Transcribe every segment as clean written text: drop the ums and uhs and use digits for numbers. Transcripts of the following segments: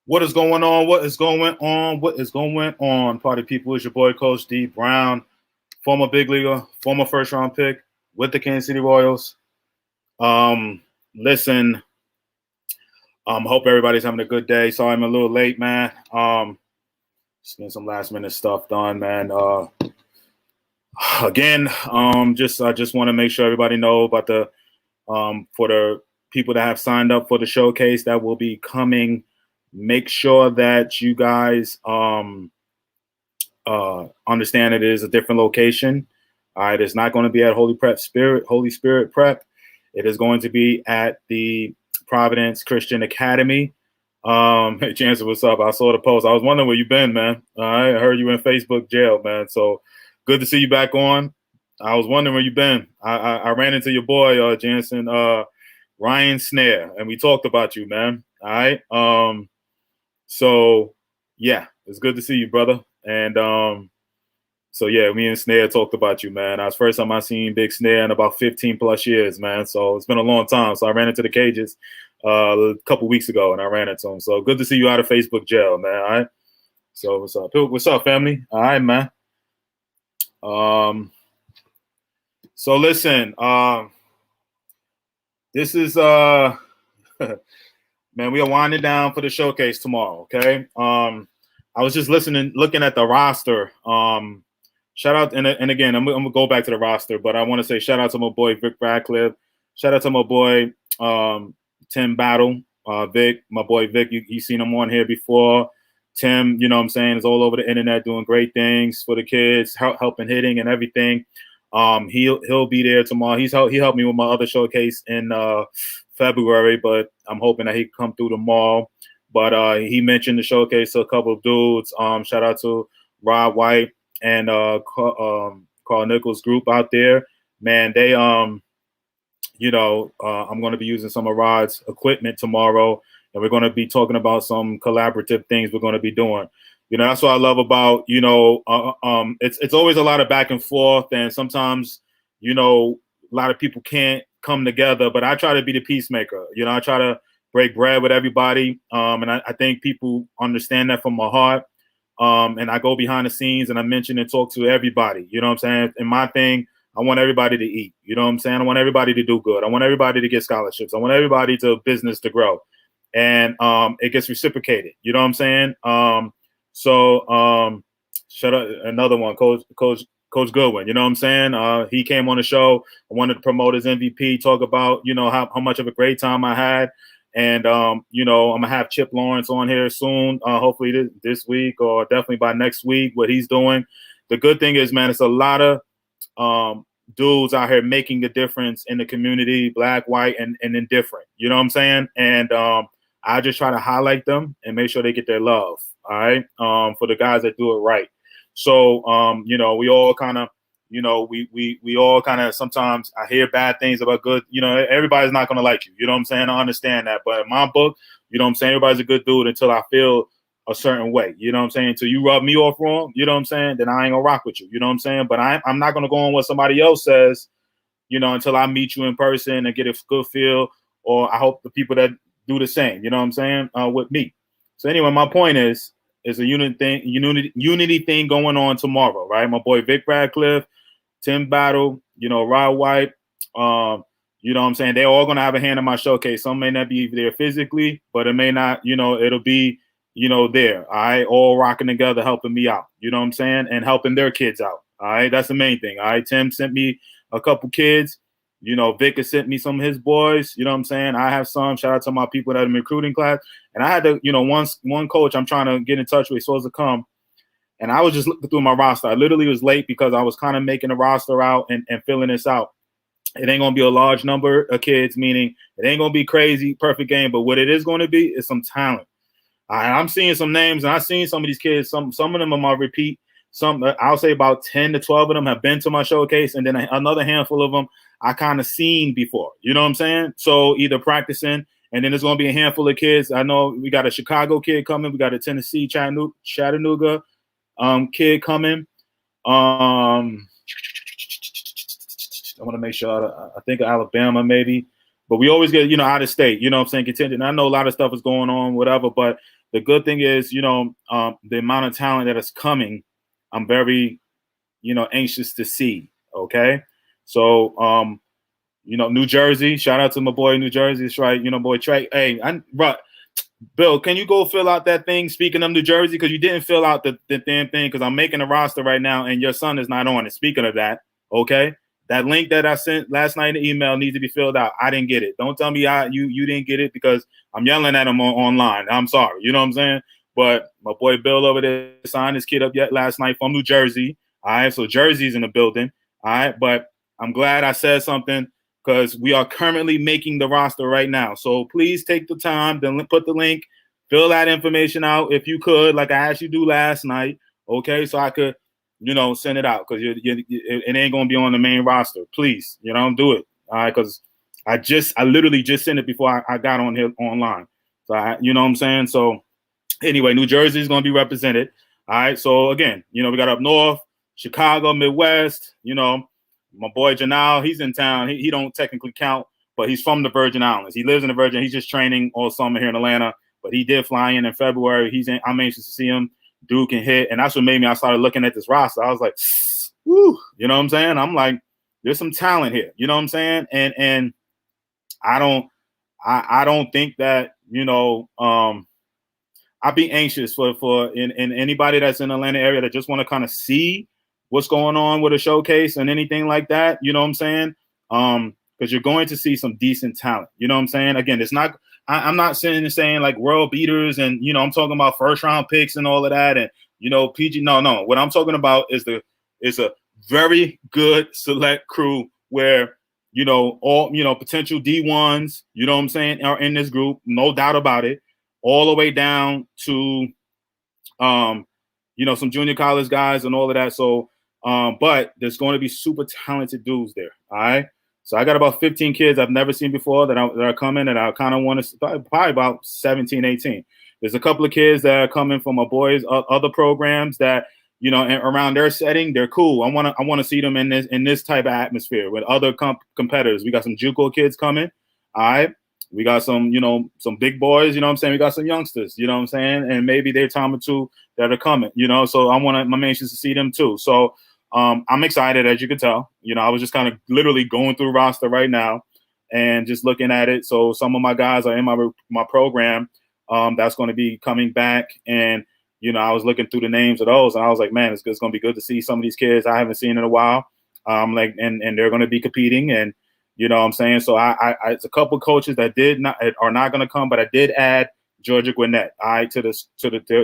What is going on? What is going on? What is going on? Party people, it's your boy Coach D Brown, former big leaguer, former first round pick with the Kansas City Royals. Listen, hope everybody's having a good day. Sorry I'm a little late, man. Just getting some last minute stuff done, man. Again, I just want to make sure everybody know about the for the people that have signed up for the showcase that will be coming. Make sure that you guys understand it is a different location. All right, it's not going to be at Holy Spirit Prep. It is going to be at the Providence Christian Academy. Hey, Chancellor, what's up? I saw the post. I was wondering where you been, man. I heard you in Facebook jail, man. So good to see you back on. I was wondering where you been. I ran into your boy, Jansen, Ryan Snare, and we talked about you, man. All right. So yeah, it's good to see you, brother. And so yeah, me and Snare talked about you, man. That's the first time I seen Big Snare in about 15 plus years, man. So it's been a long time. So I ran into the cages a couple weeks ago, and I ran into him. So good to see you out of Facebook jail, man. All right. So what's up? What's up, family? All right, man. So listen, this is man, we are winding down for the showcase tomorrow. Okay. I was just looking at the roster. Shout out, and again, I'm gonna go back to the roster, but I want to say shout out to my boy Vic Radcliffe. Shout out to my boy Tim Battle. Vic, my boy Vic, you seen him on here before. Tim, you know what I'm saying, is all over the internet doing great things for the kids, helping hitting and everything. He'll be there tomorrow. He helped me with my other showcase in February, but I'm hoping that he can come through tomorrow. But he mentioned the showcase to a couple of dudes. Shout out to Rob White and Carl Nichols group out there. Man, they I'm going to be using some of Rod's equipment tomorrow, and we're going to be talking about some collaborative things we're going to be doing. You know, that's what I love about, it's always a lot of back and forth, and sometimes, a lot of people can't come together, but I try to be the peacemaker. I try to break bread with everybody, and I think people understand that from my heart. And I go behind the scenes and I mention and talk to everybody. You know what I'm saying? And my thing, I want everybody to eat. You know what I'm saying? I want everybody to do good. I want everybody to get scholarships. I want everybody to business to grow. And it gets reciprocated. You know what I'm saying? Shout out another one, Coach Goodwin. You know what I'm saying? He came on the show. I wanted to promote his MVP, talk about, how much of a great time I had. And, I'm going to have Chip Lawrence on here soon, hopefully this week or definitely by next week, what he's doing. The good thing is, man, it's a lot of dudes out here making a difference in the community, black, white, and indifferent. You know what I'm saying? And I just try to highlight them and make sure they get their love, all right, for the guys that do it right. So, we all kind of, we all kind of, sometimes I hear bad things about good, everybody's not going to like you. You know what I'm saying? I understand that. But in my book, you know what I'm saying? Everybody's a good dude until I feel a certain way. You know what I'm saying? Until you rub me off wrong, you know what I'm saying? Then I ain't going to rock with you. You know what I'm saying? But I'm not going to go on what somebody else says, until I meet you in person and get a good feel. Or I hope the people that do the same, you know what I'm saying, with me. So anyway, my point is a unity thing going on tomorrow, right? My boy Vic Radcliffe, Tim Battle, Rod White, you know what I'm saying? They're all going to have a hand in my showcase. Some may not be there physically, but it may not, it'll be, there. All right. All rocking together, helping me out. You know what I'm saying? And helping their kids out. All right. That's the main thing. All right. Tim sent me a couple kids. Vic has sent me some of his boys. You know what I'm saying? I have some. Shout out to my people that are in the recruiting class. And I had to, one coach I'm trying to get in touch with, supposed to come. And I was just looking through my roster. I literally was late because I was kind of making the roster out and filling this out. It ain't going to be a large number of kids, meaning it ain't going to be crazy, perfect game. But what it is going to be is some talent. I'm seeing some names, and I've seen some of these kids. Some of them are my repeat. Some, I'll say about 10 to 12 of them have been to my showcase, and then another handful of them I kind of seen before. You know what I'm saying? So either practicing, and then there's going to be a handful of kids. I know we got a Chicago kid coming. We got a Tennessee, Chattanooga kid coming. I want to make sure. I think Alabama maybe. but we always get, out of state, you know what I'm saying, contingent. I know a lot of stuff is going on, whatever, but the good thing is, the amount of talent that is coming, I'm very, anxious to see. Okay. So, New Jersey, shout out to my boy, New Jersey. That's right. Boy, Trey. Hey, Bill, can you go fill out that thing? Speaking of New Jersey, because you didn't fill out the damn thing, because I'm making a roster right now and your son is not on it. Speaking of that, okay, that link that I sent last night in the email needs to be filled out. I didn't get it. Don't tell me you didn't get it, because I'm yelling at him online. I'm sorry. You know what I'm saying? But my boy Bill over there signed his kid up yet last night from New Jersey. All right, so Jersey's in the building. All right, but I'm glad I said something, because we are currently making the roster right now. So please take the time to put the link, fill that information out if you could, like I asked you to do last night, okay? So I could, send it out, because it ain't going to be on the main roster. Please, do it, all right? Because I literally just sent it before I got on here online. So, you know what I'm saying? So anyway, New Jersey is going to be represented, all right? So again, we got up north, Chicago, Midwest, my boy Janal, he's in town. He don't technically count, but he's from the Virgin Islands. He lives in the Virgin. He's just training all summer here in Atlanta, but he did fly in February. I'm anxious to see him. Dude can hit, and that's what made me. I started looking at this roster. I was like, woo, you know what I'm saying? I'm like, there's some talent here. You know what I'm saying? And I don't think that I'd be anxious for anybody that's in the Atlanta area that just want to kind of see what's going on with a showcase and anything like that. You know what I'm saying? Because you're going to see some decent talent. You know what I'm saying? Again, it's not. I'm not sitting and saying like world beaters, and I'm talking about first round picks and all of that, and PG. No. What I'm talking about is a very good select crew where all potential D1s. You know what I'm saying? Are in this group, no doubt about it. All the way down to some junior college guys and all of that. So but there's going to be super talented dudes there. All right. So I got about 15 kids I've never seen before that are coming, and I kind of want to probably about 17, 18. There's a couple of kids that are coming from my boys' other programs that, and around their setting, they're cool. I want to see them in this type of atmosphere with other competitors. We got some JUCO kids coming. All right. We got some, some big boys, you know what I'm saying? We got some youngsters, you know what I'm saying? And maybe they're time or two that are coming, so I'm anxious to see them too. So I'm excited, as you can tell. I was just kind of literally going through roster right now and just looking at it. So some of my guys are in my program that's going to be coming back. And, I was looking through the names of those, and I was like, man, it's going to be good to see some of these kids I haven't seen in a while. And they're going to be competing, and, you know what I'm saying? So it's a couple coaches that are not going to come, but I did add Georgia Gwinnett, all right,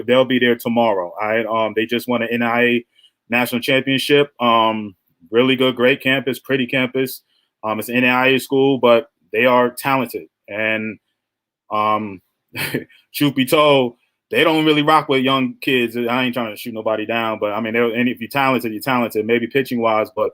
they'll be there tomorrow. All right. They just won an NIA national championship. Really good, great campus, pretty campus. It's an NIA school, but they are talented. And truth be told, they don't really rock with young kids. I ain't trying to shoot nobody down, but I mean, and if you're talented, maybe pitching wise, but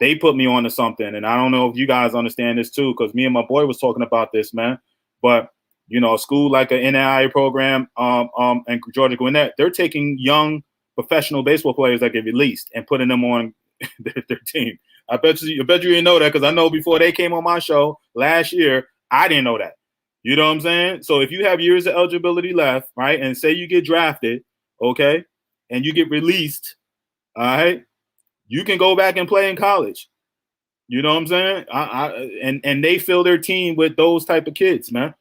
they put me on to something. And I don't know if you guys understand this too, because me and my boy was talking about this, man. But a school like an NIA program, and Georgia Gwinnett, they're taking young professional baseball players that get released and putting them on their team. I bet you didn't know that, because I know before they came on my show last year, I didn't know that. You know what I'm saying? So if you have years of eligibility left, right, and say you get drafted, okay, and you get released, all right, you can go back and play in college. You know what I'm saying? And they fill their team with those type of kids, man.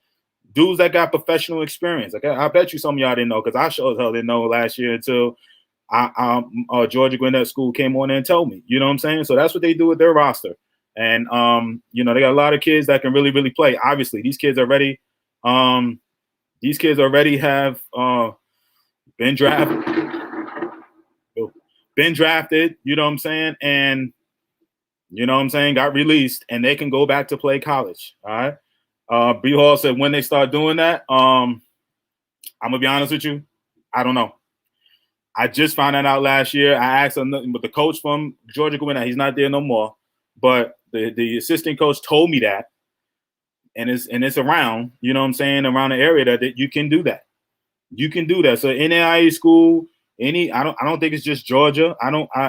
Dudes that got professional experience. Like I bet you some of y'all didn't know, because I sure as hell didn't know last year until Georgia Gwinnett School came on and told me. You know what I'm saying? So that's what they do with their roster. And they got a lot of kids that can really, really play. Obviously, these kids already have been drafted, you know what I'm saying? And got released, and they can go back to play college. All right. B Hall said when they start doing that, I'm gonna be honest with you, I don't know. I just found that out last year. I asked him, but the coach from Georgia Gwinnett, he's not there no more. But the assistant coach told me that, and it's around, you know what I'm saying, around the area that you can do that. You can do that. So NAIA school, I don't think it's just Georgia.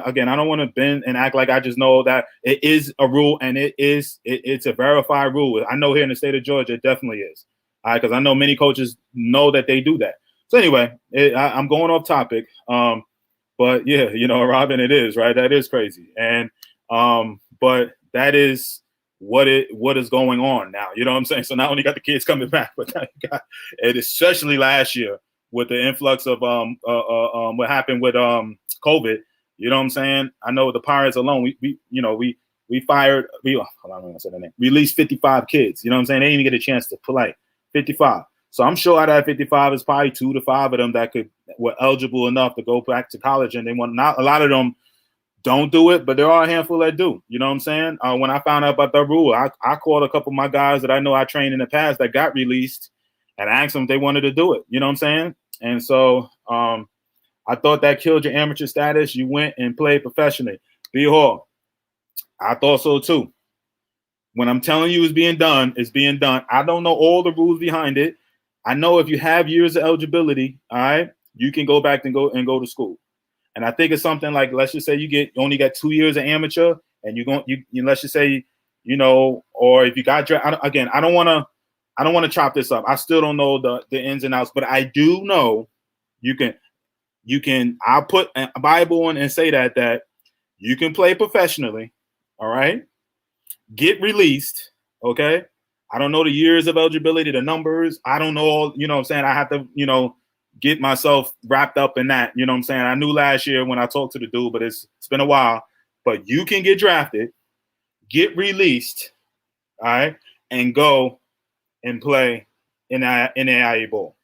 Again, I don't want to bend and act like I just know that it is a rule and it's a verified rule. I know here in the state of Georgia, it definitely is. All right, because I know many coaches know that they do that. So anyway, I'm going off topic. But yeah, Robin, it is right. That is crazy. And but that is what is going on now. You know what I'm saying? So not only got the kids coming back, but now you got, and especially last year with the influx of what happened with COVID. You know what I'm saying? I know the Pirates alone, we fired, hold on, I'm gonna say the name. Released 55 kids. You know what I'm saying? They didn't even get a chance to play. 55. So I'm sure out of that 55 is probably 2 to 5 of them that were eligible enough to go back to college, and they want not a lot of them don't do it, but there are a handful that do. You know what I'm saying? When I found out about that rule, I called a couple of my guys that I know I trained in the past that got released and asked them if they wanted to do it. You know what I'm saying? And so I thought that killed your amateur status. You went and played professionally. B. Hall, I thought so too. When I'm telling you it's being done, it's being done. I don't know all the rules behind it. I know if you have years of eligibility, all right, you can go back and go to school. And I think it's something like, let's just say you only got 2 years of amateur, and you let's just say, or if you got again, I don't want to chop this up. I still don't know the ins and outs, but I do know you can. I'll put a Bible on and say that you can play professionally, all right. Get released, okay? I don't know the years of eligibility, the numbers. I don't know, what I'm saying? I have to, get myself wrapped up in that, you know what I'm saying? I knew last year when I talked to the dude, but it's been a while. But you can get drafted, get released, all right, and go and play in NAIA Bowl.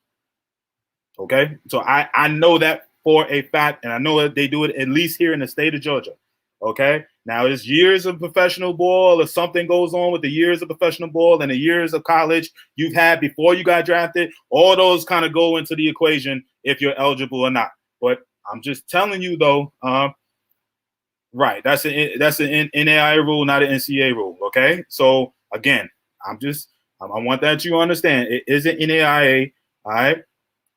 Okay? So I know that for a fact, and I know that they do it at least here in the state of Georgia. Okay. Now it's years of professional ball. If something goes on with the years of professional ball and the years of college you've had before you got drafted, all those kind of go into the equation if you're eligible or not. But I'm just telling you though, right? That's an NAIA rule, not an NCAA rule. Okay. So again, I want that you understand it isn't NAIA. All right.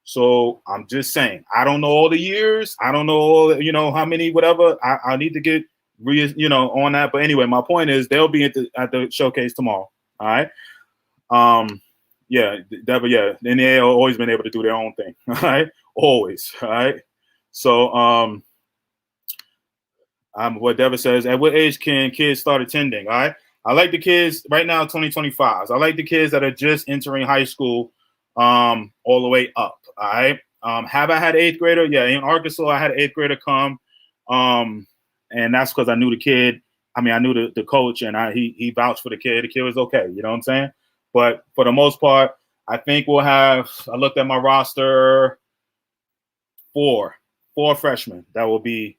So I'm just saying, I don't know all the years. I don't know all, how many, whatever. I need to get on that. But anyway, my point is they'll be at the showcase tomorrow. All right. Yeah, the NAIA always been able to do their own thing. All right. Always. All right. So what Deborah says, at what age can kids start attending? All right. I like the kids right now, 2025. I like the kids that are just entering high school all the way up. All right. Have I had an 8th grader? Yeah, in Arkansas, I had an 8th grader come. And that's because I knew the kid. I mean, I knew the coach, and he vouched for the kid. The kid was okay. You know what I'm saying? But for the most part, I think we'll have, I looked at my roster, four freshmen that will be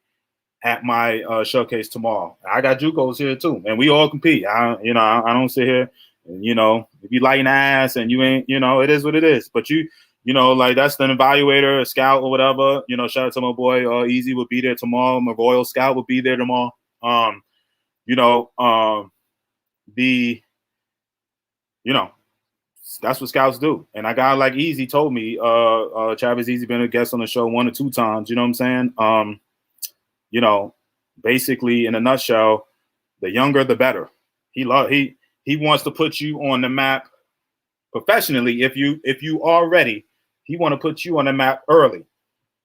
at my showcase tomorrow. I got JUCOs here too, and we all compete. I don't sit here, and, if you lighting ass and you ain't, it is what it is. But like that's the evaluator, a scout or whatever. Shout out to my boy Easy will be there tomorrow. My Royal Scout will be there tomorrow. That's what scouts do. And a guy like Easy told me, Travis Easy been a guest on the show 1 or 2 times. You know what I'm saying? Basically in a nutshell, the younger the better. He wants to put you on the map professionally. If you are ready, he want to put you on the map early.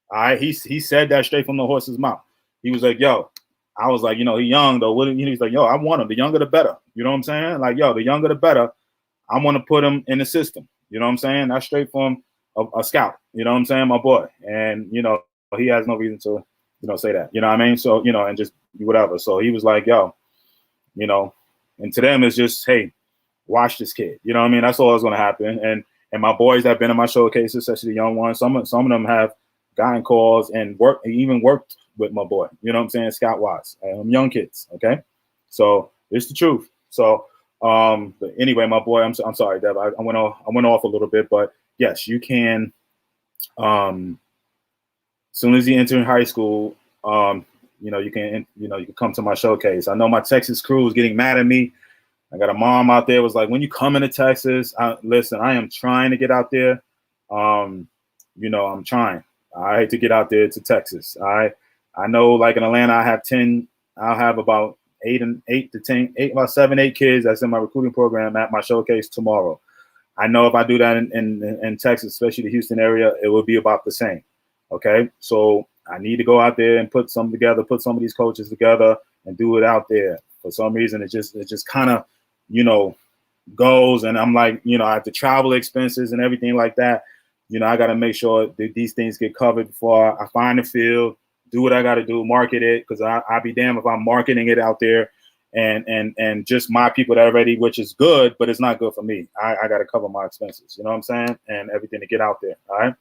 All right. He said that straight from the horse's mouth. He was like, yo, I was like, he young though. He's like, yo, I want him. The younger the better. You know what I'm saying? Like, yo, the younger the better. I want to put him in the system. You know what I'm saying? That's straight from a scout. You know what I'm saying? My boy. And, he has no reason to, say that. You know what I mean? So, and just whatever. So he was like, yo, and to them it's just, hey, watch this kid. You know what I mean? That's all that's going to happen. And my boys that have been in my showcases, especially the young ones, some of them have gotten calls and even worked with my boy. You know what I'm saying? Scout wise, young kids. Okay. So it's the truth. So, but anyway, my boy, I'm sorry, Deb. I went off a little bit, but yes, you can. As soon as you enter in high school, you can come to my showcase. I know my Texas crew is getting mad at me. I got a mom out there was like, when you come into Texas, listen, I am trying to get out there. I'm trying. I hate to get out there to Texas. I know, like in Atlanta, I'll have about about 7, 8 kids that's in my recruiting program at my showcase tomorrow. I know if I do that in Texas, especially the Houston area, it will be about the same. Okay, so I need to go out there and put some together, put some of these coaches together, and do it out there. For some reason, it just kind of, goes, and I'm like, I have the travel expenses and everything like that. I got to make sure that these things get covered before I find the field, do what I got to do, market it, because I'll be damned if I'm marketing it out there and just my people that are ready, which is good, but it's not good for me. I got to cover my expenses, you know what I'm saying, and everything to get out there. All right.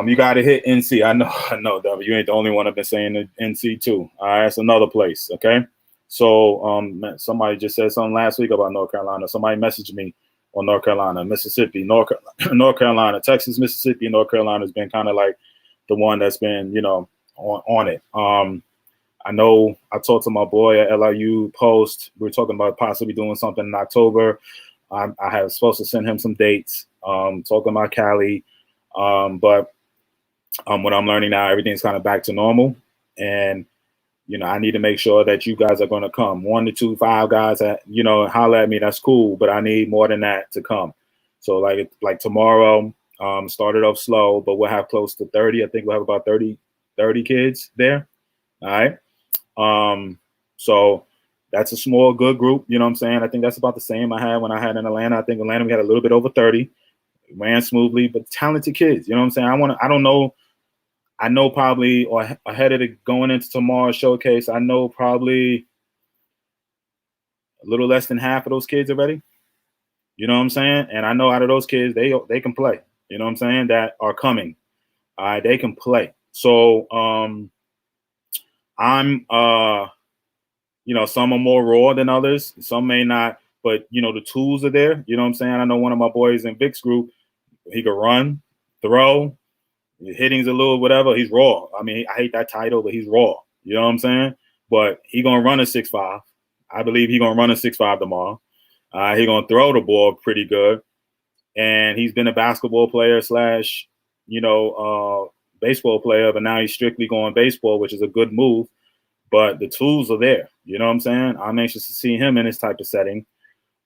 You got to hit NC. I know, W. You ain't the only one I've been saying NC too. All right, it's another place. Okay. So somebody just said something last week about North Carolina. Somebody messaged me on North Carolina, Mississippi, North Carolina, Texas, Mississippi, North Carolina has been kind of like the one that's been, on it. I know I talked to my boy at LIU Post. We were talking about possibly doing something in October. I was supposed to send him some dates, talking about Cali. But what I'm learning now, everything's kind of back to normal. And, I need to make sure that you guys are going to come. 1 to 2, 5 guys that, holler at me. That's cool. But I need more than that to come. So like tomorrow, started off slow, but we'll have close to 30. I think we'll have about 30 kids there. All right. So that's a small, good group. You know what I'm saying? I think that's about the same I had when I had in Atlanta. I think Atlanta, we had a little bit over 30. It ran smoothly, but talented kids. You know what I'm saying? I don't know. I know probably, or ahead of going into tomorrow's showcase, I know probably a little less than half of those kids already. You know what I'm saying? And I know out of those kids, they can play. You know what I'm saying? That are coming. All right, they can play. So I'm some are more raw than others. Some may not, but the tools are there. You know what I'm saying? I know one of my boys in Vic's group, he could run, throw. Hitting's a little whatever. He's raw. I mean, I hate that title, but he's raw. You know what I'm saying? But he gonna run a 6'5". I believe he gonna run a 6'5" tomorrow. He gonna throw the ball pretty good, and he's been a basketball player / baseball player, but now he's strictly going baseball, which is a good move. But the tools are there. You know what I'm saying? I'm anxious to see him in this type of setting.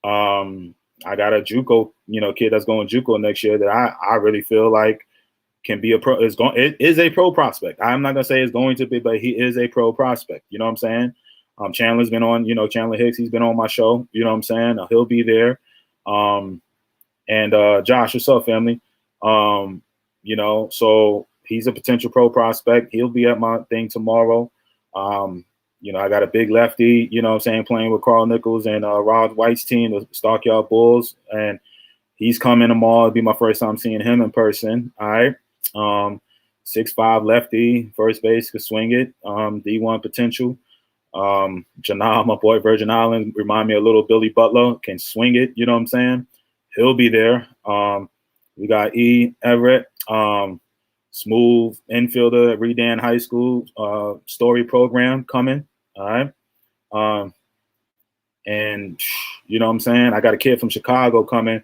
I got a JUCO, kid that's going JUCO next year that I really feel like can be a pro. It is a pro prospect. I'm not gonna say it's going to be, but he is a pro prospect. You know what I'm saying? Chandler's been on, Chandler Hicks. He's been on my show. You know what I'm saying? He'll be there. And Josh, what's up, family? So he's a potential pro prospect. He'll be at my thing tomorrow. I got a big lefty. You know what I'm saying? Playing with Carl Nichols and Rod White's team, the Stockyard Bulls, and he's coming tomorrow. It'll be my first time seeing him in person. All right. 6'5" lefty, first base, could swing it. D1 potential. Janal, my boy, Virgin Island, remind me a little Billy Butler, can swing it. You know what I'm saying? He'll be there. We got E. Everett, smooth infielder at Redan High School, story program coming. All right. And you know what I'm saying? I got a kid from Chicago coming.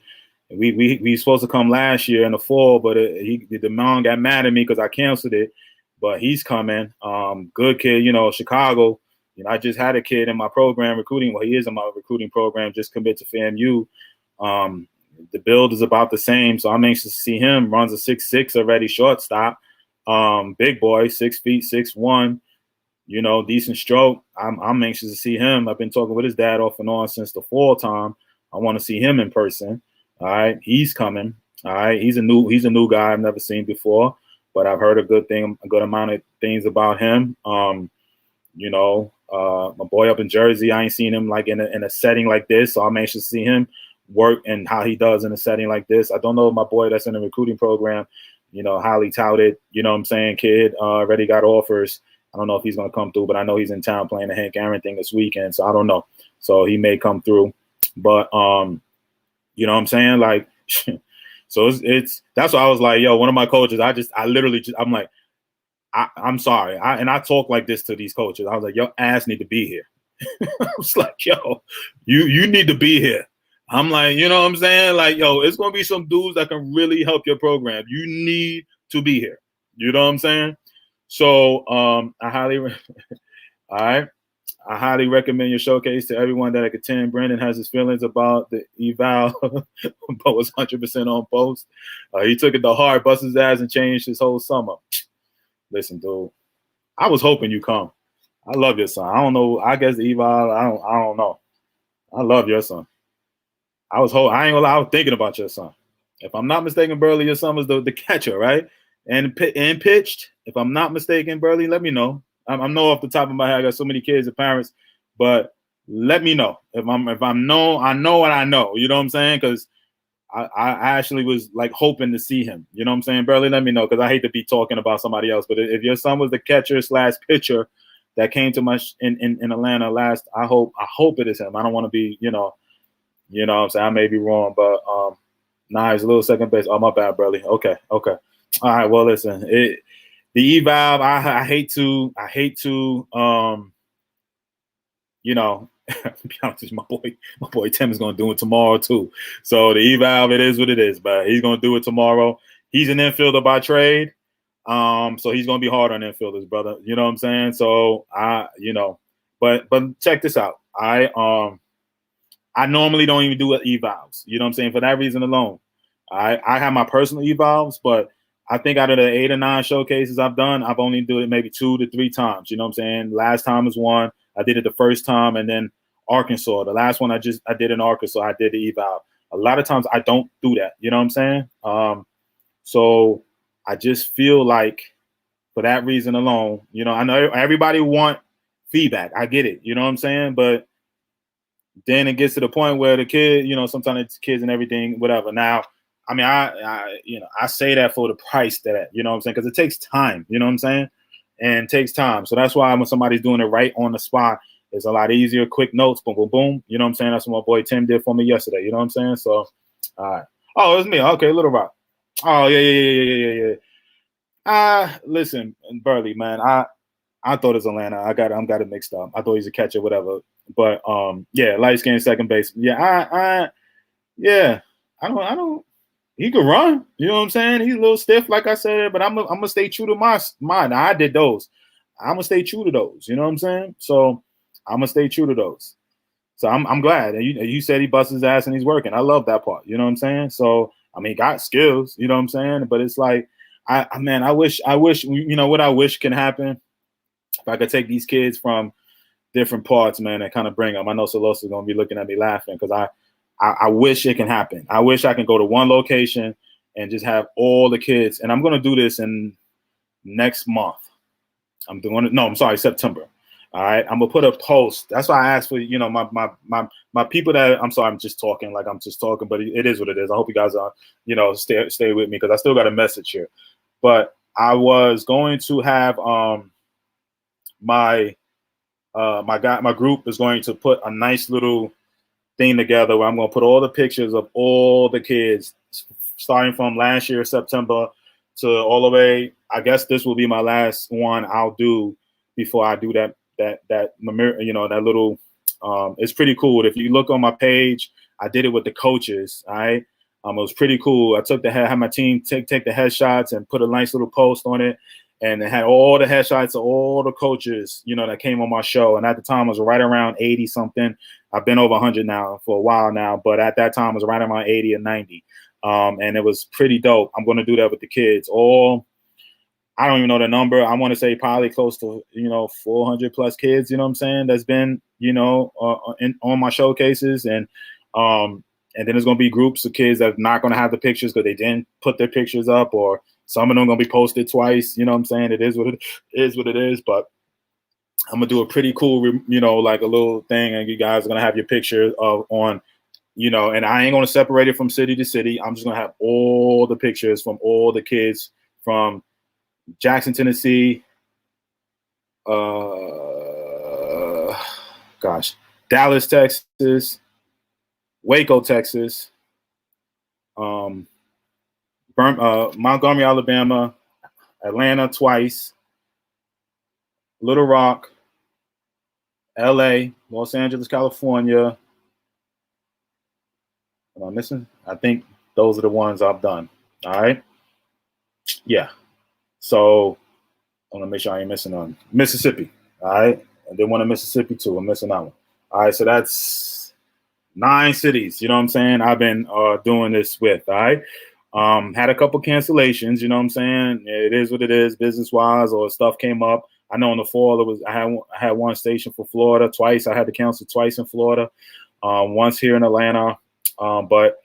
We supposed to come last year in the fall, but the mom got mad at me because I canceled it. But he's coming. Good kid, Chicago. I just had a kid in my program recruiting. Well, he is in my recruiting program, just commit to FAMU. The build is about the same, so I'm anxious to see him. Runs a 6'6" already, shortstop. Big boy, 6 feet, 6'1". Decent stroke. I'm anxious to see him. I've been talking with his dad off and on since the fall time. I want to see him in person. All right, he's coming. All right, he's a new guy I've never seen before, but I've heard a good amount of things about him. My boy up in Jersey, I ain't seen him like in a setting like this, so I'm anxious to see him work and how he does in a setting like this. I don't know if my boy that's in the recruiting program, highly touted, you know what I'm saying, kid, already got offers. I don't know if he's gonna come through, but I know he's in town playing the Hank Aaron thing this weekend, so I don't know. So he may come through, but you know what I'm saying? Like, so it's that's why I was like, yo, one of my coaches, I'm like, I'm sorry. I talk like this to these coaches. I was like, your ass need to be here. I was like, yo, you need to be here. I'm like, you know what I'm saying? Like, yo, it's going to be some dudes that can really help your program. You need to be here. You know what I'm saying? So all right. I highly recommend your showcase to everyone that I could attend. Brandon has his feelings about the eval, but was 100% on post. He took it to heart, bust his ass, and changed his whole summer. Listen, dude, I was hoping you come. I love your son. I don't know. I guess the eval. I don't know. I love your son. I ain't gonna lie. I was thinking about your son. If I'm not mistaken, Burley, your son was the catcher, right? And pitched. If I'm not mistaken, Burley, let me know. I know off the top of my head, I got so many kids and parents, but let me know if I'm know. I know what I know. You know what I'm saying? Because I actually was like hoping to see him. You know what I'm saying? Burley, let me know because I hate to be talking about somebody else. But if your son was the catcher / pitcher that came to my in Atlanta last, I hope it is him. I don't want to be what I'm saying? I may be wrong, but nah, he's a little second base. Oh, my bad, Burley. Okay. All right. Well, listen, the eval. I hate to to be honest with you, my boy Tim is gonna do it tomorrow too. So the eval, it is what it is, but he's gonna do it tomorrow. He's an infielder by trade. So he's gonna be hard on infielders, brother. You know what I'm saying? So but check this out. I normally don't even do evals. You know what I'm saying? For that reason alone. I have my personal evals, but I think out of the 8 or 9 showcases I've done, I've only do it maybe 2 to 3 times. You know what I'm saying? Last time was one. I did it the first time, and then Arkansas. The last one I did in Arkansas, I did the eval. A lot of times I don't do that. You know what I'm saying? So I just feel like for that reason alone, I know everybody want feedback. I get it. You know what I'm saying? But then it gets to the point where the kid, sometimes it's kids and everything, whatever. Now, I mean, I say that for the price that, you know what I'm saying? Because it takes time, you know what I'm saying? And it takes time. So that's why when somebody's doing it right on the spot, it's a lot easier, quick notes, boom, boom, boom. You know what I'm saying? That's what my boy Tim did for me yesterday. You know what I'm saying? So, all right. Oh, it was me. Okay, Little Rock. Oh, yeah. Listen, Burley, man, I thought it was Atlanta. I got it mixed up. I thought he's a catcher, whatever. But yeah, light skin second base. Yeah, I don't. He could run. You know what I'm saying? He's a little stiff, like I said. But I'm gonna stay true to mine. I did those. I'm gonna stay true to those. You know what I'm saying? So I'm gonna stay true to those. So I'm glad. And you said he busts his ass and he's working. I love that part. You know what I'm saying? So I mean, he got skills. You know what I'm saying? But it's like, I wish. What I wish can happen if I could take these kids from different parts, man, and kind of bring them. I know Solosa's going to be looking at me laughing because I wish it can happen. I wish I can go to one location and just have all the kids. And I'm going to do this in next month. September. All right. I'm going to put a post. That's why I asked for, my people that I'm sorry, I'm just talking like I'm just talking, but it is what it is. I hope you guys are, stay with me because I still got a message here. But I was going to have my group is going to put a nice little thing together where I'm going to put all the pictures of all the kids starting from last year, September, to all the way. I guess this will be my last one I'll do before I do that little, it's pretty cool. If you look on my page, I did it with the coaches. All right. It was pretty cool. I had my team take the headshots and put a nice little post on it. And it had all the headshots of all the coaches, that came on my show. And at the time, it was right around 80 something. I've been over 100 now for a while now, but at that time, it was right around 80 or 90. And it was pretty dope. I'm going to do that with the kids. I don't even know the number. I want to say probably close to, 400 plus kids, you know what I'm saying? That's been, on my showcases. And then there's going to be groups of kids that are not going to have the pictures because they didn't put their pictures up, or some of them going to be posted twice. You know what I'm saying? It is what it is. But I'm going to do a pretty cool, like a little thing. And you guys are going to have your picture on, and I ain't going to separate it from city to city. I'm just going to have all the pictures from all the kids from Jackson, Tennessee, Dallas, Texas, Waco, Texas, Montgomery, Alabama, Atlanta twice, Little Rock, LA, Los Angeles, California. Am I missing? I think those are the ones I've done. All right. Yeah. So I want to make sure I ain't missing on Mississippi. All right. And then one in Mississippi too. I'm missing that one. All right. So that's 9 cities. You know what I'm saying? I've been doing this with. All right. Had a couple cancellations. You know what I'm saying? It is what it is, business wise, or stuff came up. I know in the fall I had one station for Florida twice. I had to cancel twice in Florida, once here in Atlanta. But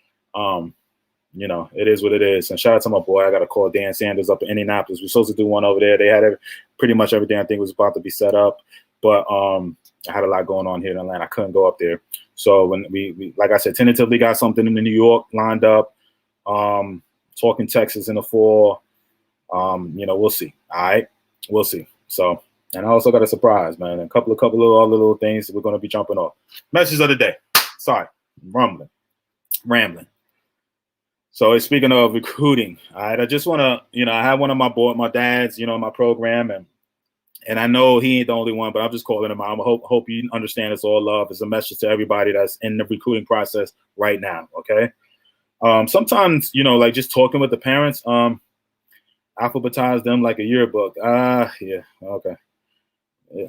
you know, it is what it is. And shout out to my boy. I got to call Dan Sanders up in Indianapolis. We're supposed to do one over there. They had pretty much everything I think was about to be set up. But I had a lot going on here in Atlanta. I couldn't go up there. So when we like I said, tentatively got something in New York lined up. Talking Texas in the fall. You know, we'll see. All right. We'll see. So, and I also got a surprise, man. A couple of other little things that we're going to be jumping off. Message of the day. Sorry. Rambling. So speaking of recruiting, all right, I just want to, you know, I have one of my dads, you know, in my program, and I know he ain't the only one, but I'm just calling him out. I hope you understand it's all love. It's a message to everybody that's in the recruiting process right now, okay? Sometimes, you know, like just talking with the parents, alphabetize them like a yearbook. Yeah, okay.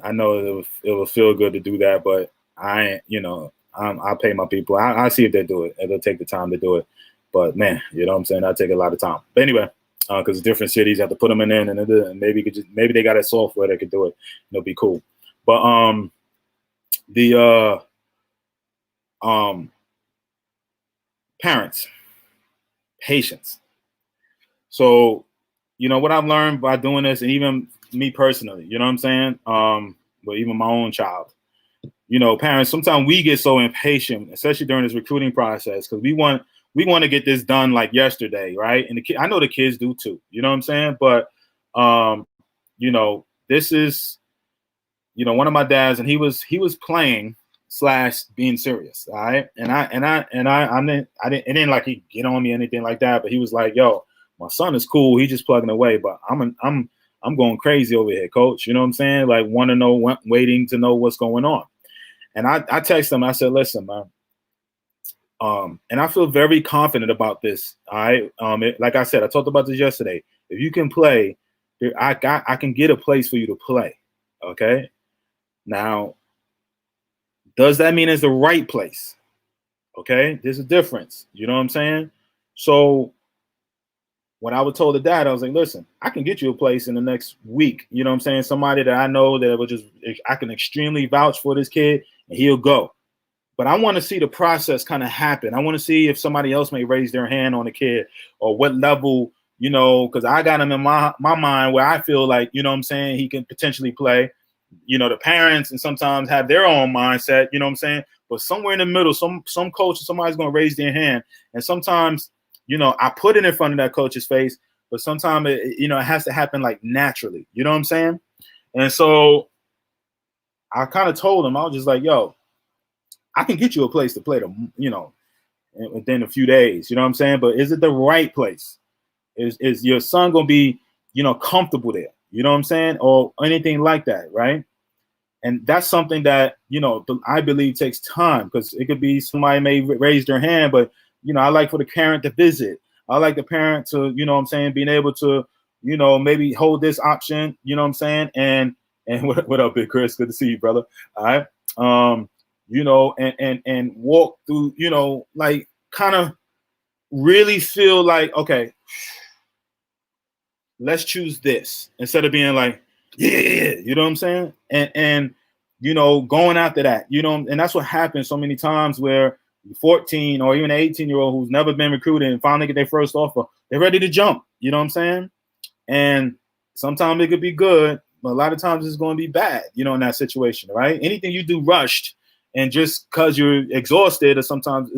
I know it will feel good to do that, but I ain't, you know, I'll pay my people. I see if they do it. It'll take the time to do it. But man, you know what I'm saying? That'll take a lot of time. But anyway, because different cities, you have to put them in, and maybe they got a software that could do it. It'll be cool. But the parents, patience. So, you know what I've learned by doing this, and even me personally, you know what I'm saying? But even my own child, you know, parents, sometimes we get so impatient, especially during this recruiting process, because we want to get this done like yesterday, right? And I know the kids do too, you know what I'm saying? But, you know, this is, you know, one of my dads, and he was playing / being serious, all right? And I didn't, it ain't like he get on me or anything like that, but he was like, yo, my son is cool. He just plugging away, but I'm going crazy over here, coach. You know what I'm saying? Like waiting to know what's going on. And I texted him, I said, listen, man, and I feel very confident about this. All right. Like I said, I talked about this yesterday. If you can play, I can get a place for you to play. Okay. Now, does that mean it's the right place? Okay. There's a difference. You know what I'm saying? So when I was told the dad, I was like, listen, I can get you a place in the next week. You know what I'm saying? Somebody that I know that I can extremely vouch for this kid, and he'll go. But I want to see the process kind of happen. I want to see if somebody else may raise their hand on the kid, or what level, you know, because I got him in my mind where I feel like, you know what I'm saying, he can potentially play. You know, the parents and sometimes have their own mindset, you know what I'm saying? But somewhere in the middle, some coach, somebody's going to raise their hand. And sometimes, you know, I put it in front of that coach's face, but sometimes, you know, it has to happen like naturally. You know what I'm saying? And so I kind of told him, I was just like, yo, I can get you a place to play you know, within a few days. You know what I'm saying? But is it the right place? Is your son going to be, you know, comfortable there? You know what I'm saying? Or anything like that, right? And that's something that, you know, I believe takes time, because it could be somebody may raise their hand, but, you know, I like for the parent to visit. I like the parent to, you know what I'm saying, being able to, you know, maybe hold this option, you know what I'm saying? And what up, Big Chris? Good to see you, brother. All right. You know, and walk through, you know, like kind of really feel like, okay, let's choose this, instead of being like, yeah, you know what I'm saying? And you know, going after that, you know, and that's what happens so many times where 14 or even an 18-year-old who's never been recruited and finally get their first offer, they're ready to jump, you know what I'm saying? And sometimes it could be good, but a lot of times it's going to be bad, you know, in that situation, right? Anything you do rushed and just because you're exhausted, or sometimes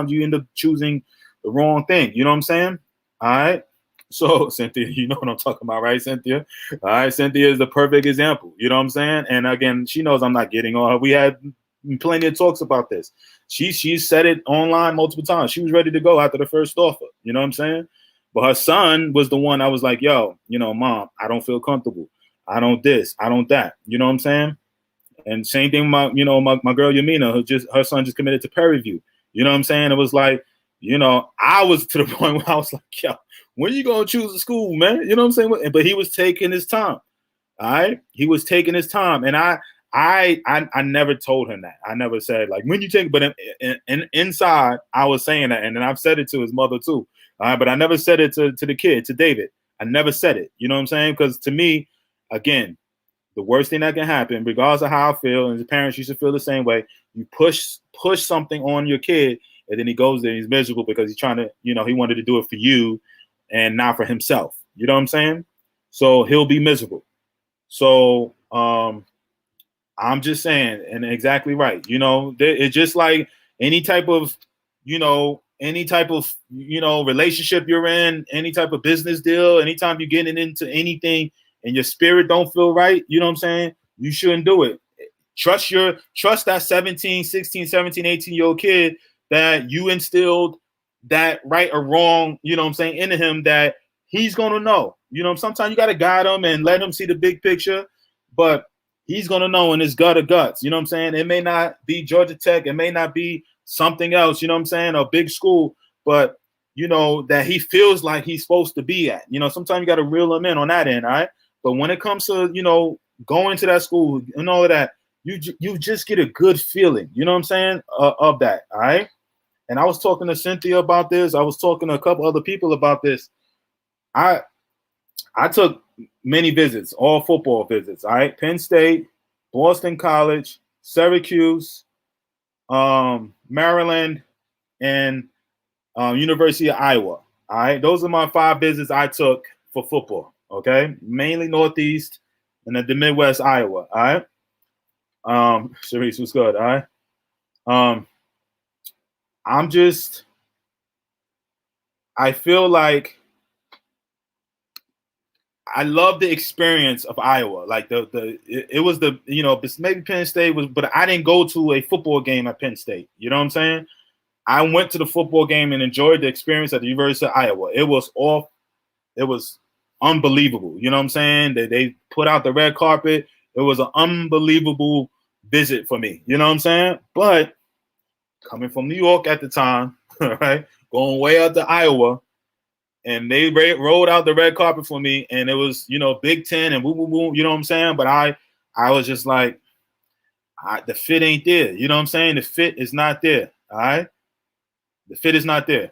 you end up choosing the wrong thing, you know what I'm saying? All right. So, Cynthia, you know what I'm talking about, right, Cynthia? All right, Cynthia is the perfect example. You know what I'm saying? And again, she knows I'm not getting on her. We had plenty of talks about this. She said it online multiple times. She was ready to go after the first offer. You know what I'm saying? But her son was the one I was like, yo, you know, mom, I don't feel comfortable. I don't this. I don't that. You know what I'm saying? And same thing, my girl Yamina, her son just committed to Perry View. You know what I'm saying? It was like, I was to the point where I was like, yo, when you gonna choose a school, man? You know what I'm saying? But he was taking his time. All right, he was taking his time, and I never told him that. I never said like when you take, but inside I was saying that, and then I've said it to his mother too. All right, but I never said it to the kid, to David. I never said it. You know what I'm saying? Because to me, again, the worst thing that can happen, regardless of how I feel, and as parents, you should feel the same way. You push something on your kid, and then he goes there and he's miserable because he's trying to, he wanted to do it for you and not for himself. You know what I'm saying? So he'll be miserable. So I'm just saying, and exactly right. It's just like any type of, relationship you're in, any type of business deal, anytime you're getting into anything and your spirit don't feel right, you know what I'm saying? You shouldn't do it. Trust that 17, 16, 17, 18-year-old kid that you instilled that right or wrong, you know what I'm saying, into him, that he's going to know. Sometimes you got to guide him and let him see the big picture, but he's going to know in his gut of guts. You know what I'm saying? It may not be Georgia Tech. It may not be something else, you know what I'm saying, a big school, but, that he feels like he's supposed to be at. Sometimes you got to reel him in on that end, all right? But when it comes to, going to that school and all of that, you just get a good feeling, you know what I'm saying, of that, all right? And I was talking to Cynthia about this. I was talking to a couple other people about this. I took many visits, all football visits, all right? Penn State, Boston College, Syracuse, Maryland, and University of Iowa, all right? Those are my 5 visits I took for football, okay? Mainly Northeast and then the Midwest, Iowa, all right? Sharice, what's good, all right? I feel like I love the experience of Iowa. Like it was maybe Penn State was, but I didn't go to a football game at Penn State. You know what I'm saying? I went to the football game and enjoyed the experience at the University of Iowa. It was unbelievable. You know what I'm saying? They put out the red carpet. It was an unbelievable visit for me. You know what I'm saying? But coming from New York at the time, right, going way out to Iowa, and they rolled out the red carpet for me, and it was, Big Ten and woo, you know what I'm saying? But I was just like, the fit ain't there. You know what I'm saying? The fit is not there, all right? The fit is not there.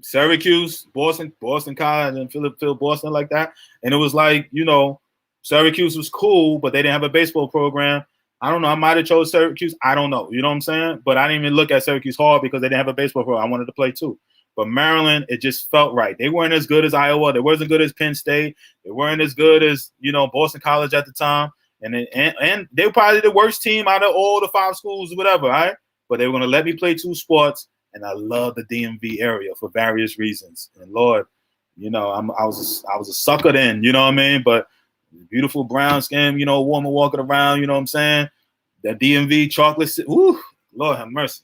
Syracuse, Boston College, and Phil Boston like that. And it was like, Syracuse was cool, but they didn't have a baseball program. I don't know. I might have chose Syracuse. I don't know. You know what I'm saying? But I didn't even look at Syracuse hard because they didn't have a baseball program. I wanted to play too. But Maryland, it just felt right. They weren't as good as Iowa. They wasn't good as Penn State. They weren't as good as, Boston College at the time. And they were probably the worst team out of all the 5 schools, whatever, all right? But they were going to let me play 2 sports. And I love the DMV area for various reasons. And Lord, I was a sucker then, you know what I mean? But beautiful brown skin, woman walking around, you know what I'm saying? That DMV chocolate, woo, Lord have mercy.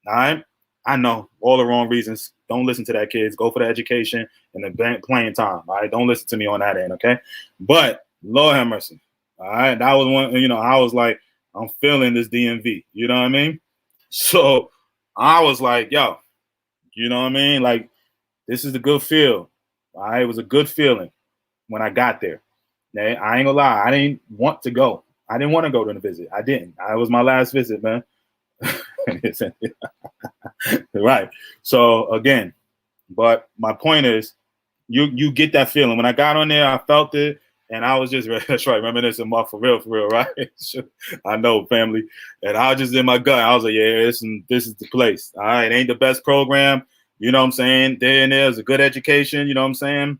All right? I know all the wrong reasons. Don't listen to that, kids. Go for the education and the playing time. All right? Don't listen to me on that end, okay? But Lord have mercy. All right? That was one, I was like, I'm feeling this DMV. You know what I mean? So I was like, yo, you know what I mean? Like, this is a good feel. All right? It was a good feeling when I got there. I ain't gonna lie. I didn't want to go. I didn't want to go to the visit. I didn't. It was my last visit, man. Right. So again, but my point is, you get that feeling. When I got on there, I felt it, and I was just that's right, reminiscing for real, right? I know, family. And I was just in my gut. I was like, yeah, this is the place. All right, it ain't the best program, you know what I'm saying? There's a good education, you know what I'm saying?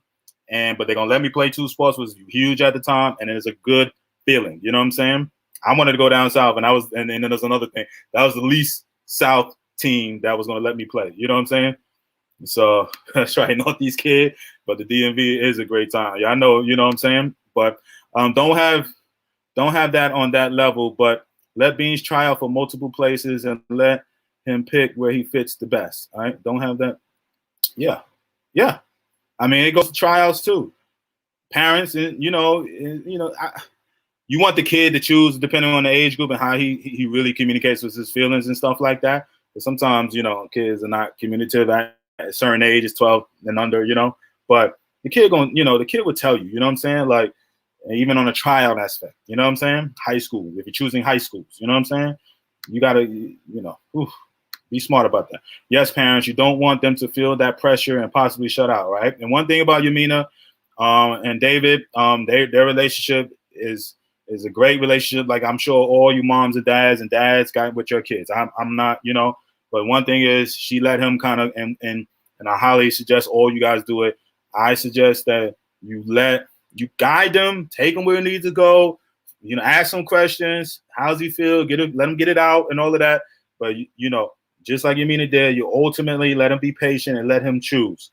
But they're gonna let me play 2 sports, was huge at the time, and it's a good feeling, you know what I'm saying? I wanted to go down south, and then there's another thing. That was the least south team that was gonna let me play. You know what I'm saying? So that's right, Northeast kid, but the DMV is a great time. Yeah, I know, you know what I'm saying? But don't have that on that level, but let Beans try out for multiple places and let him pick where he fits the best. All right. Don't have that. Yeah. Yeah. I mean, it goes to tryouts too. Parents, and you want the kid to choose depending on the age group and how he really communicates with his feelings and stuff like that. But sometimes, you know, kids are not communicative at a certain age, it's 12 and under, you know. But the kid the kid would tell you, you know what I'm saying? Like, even on a tryout aspect, you know what I'm saying? High school, if you're choosing high schools, you know what I'm saying? You gotta, be smart about that. Yes, parents, you don't want them to feel that pressure and possibly shut out, right? And one thing about Yamina and David, their relationship is a great relationship. Like, I'm sure all you moms and dads got with your kids. I'm not, but one thing is, she let him kind of, and I highly suggest all you guys do it. I suggest that you guide them, take them where he needs to go, ask some questions. How's he feel? Let him get it out and all of that. But just like Yamina did, you ultimately let him be patient and let him choose.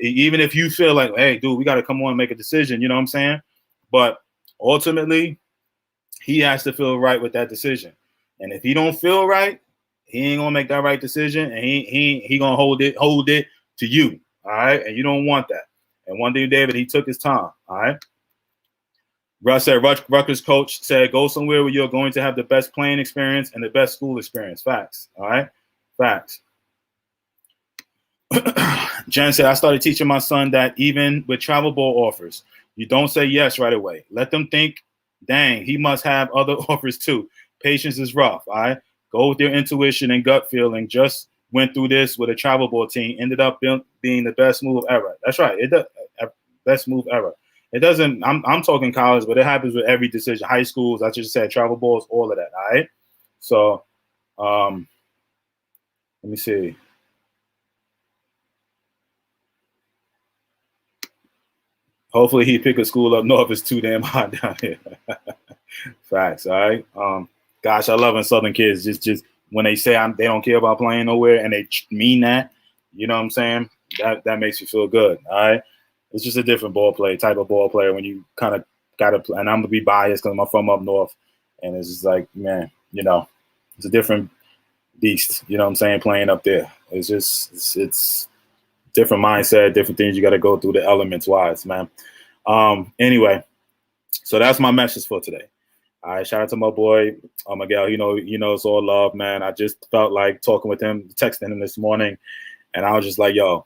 Even if you feel like, hey, dude, we got to come on and make a decision, you know what I'm saying? But ultimately, he has to feel right with that decision. And if he don't feel right, he ain't gonna make that right decision, and he gonna hold it to you. All right, and you don't want that. And one thing, David, he took his time. All right. Russ said, Rutgers coach said, go somewhere where you're going to have the best playing experience and the best school experience. Facts. All right. Facts. Jen said, I started teaching my son that even with travel ball offers, you don't say yes right away. Let them think, dang, he must have other offers too. Patience is rough. All right. Go with your intuition and gut feeling. Just went through this with a travel ball team. Ended up being the best move ever. That's right. Best move ever. It doesn't, I'm talking college, but it happens with every decision. High schools, I just said, travel balls, all of that. All right. So let me see. Hopefully he pick a school up north. It's too damn hot down here. Facts. All right. Gosh, I love when Southern kids just when they say they don't care about playing nowhere and they mean that, you know what I'm saying? That makes you feel good. All right. It's just a different type of ball player when you kind of got to play. And I'm going to be biased because I'm from up north. And it's just like, man, it's a different beast, you know what I'm saying, playing up there. It's just, it's different mindset, different things you got to go through the elements wise, man. Anyway, so that's my message for today. All right, shout out to my boy, Miguel. It's all love, man. I just felt like talking with him, texting him this morning. And I was just like, yo,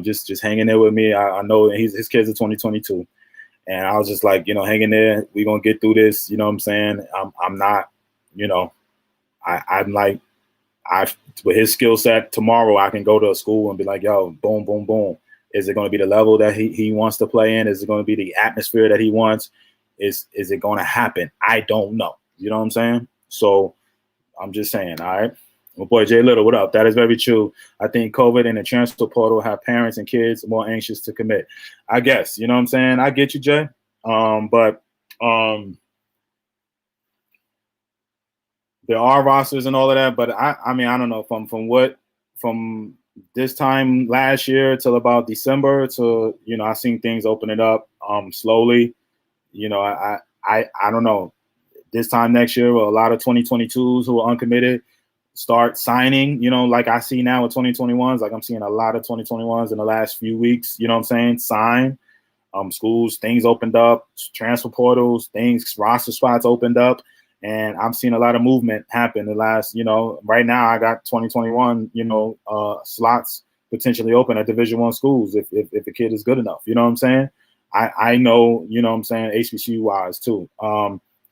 just hanging there with me. I know his kids are 2022. And I was just like, hanging there. We're going to get through this. You know what I'm saying? I'm not, I'm like, with his skill set, tomorrow I can go to a school and be like, yo, boom, boom, boom. Is it going to be the level that he wants to play in? Is it going to be the atmosphere that he wants? Is it going to happen? I don't know. You know what I'm saying? So I'm just saying, all right. My boy Jay Little, what up? That is very true. I think COVID and the transfer portal have parents and kids more anxious to commit. I guess, you know what I'm saying? I get you, Jay. But there are rosters and all of that. But I mean, I don't know from this time last year till about December to, I seen things opening up slowly. I don't know. This time next year, a lot of 2022s who are uncommitted start signing, like I see now with 2021s. Like I'm seeing a lot of 2021s in the last few weeks, you know what I'm saying? Sign. Schools, things opened up, transfer portals, roster spots opened up. And I'm seeing a lot of movement happen the last, right now I got 2021, slots potentially open at Division I schools if the kid is good enough. You know what I'm saying? I know, you know what I'm saying, HBCU wise too.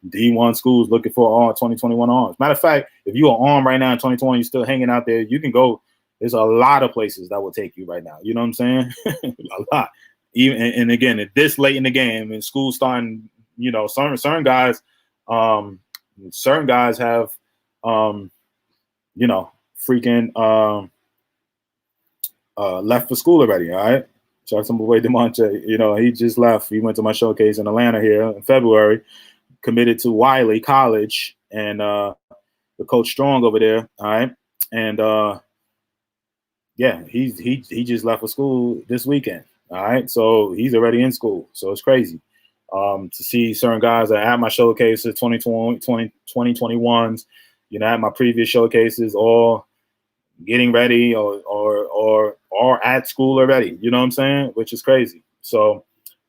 D1 schools looking for all 2021 arms. Matter of fact, if you are on right now in 2020, you're still hanging out there, you can go. There's a lot of places that will take you right now. You know what I'm saying? A lot. Even and again, at this late in the game, and school starting, certain guys have, freaking left for school already. All right. Shout out to my boy DeMonte. He just left. He went to my showcase in Atlanta here in February. Committed to Wiley College and the coach Strong over there. All right. And he just left for school this weekend. All right. So he's already in school. So it's crazy to see certain guys that at my showcases, 2021s, at my previous showcases, all getting ready or at school already. You know what I'm saying? Which is crazy. So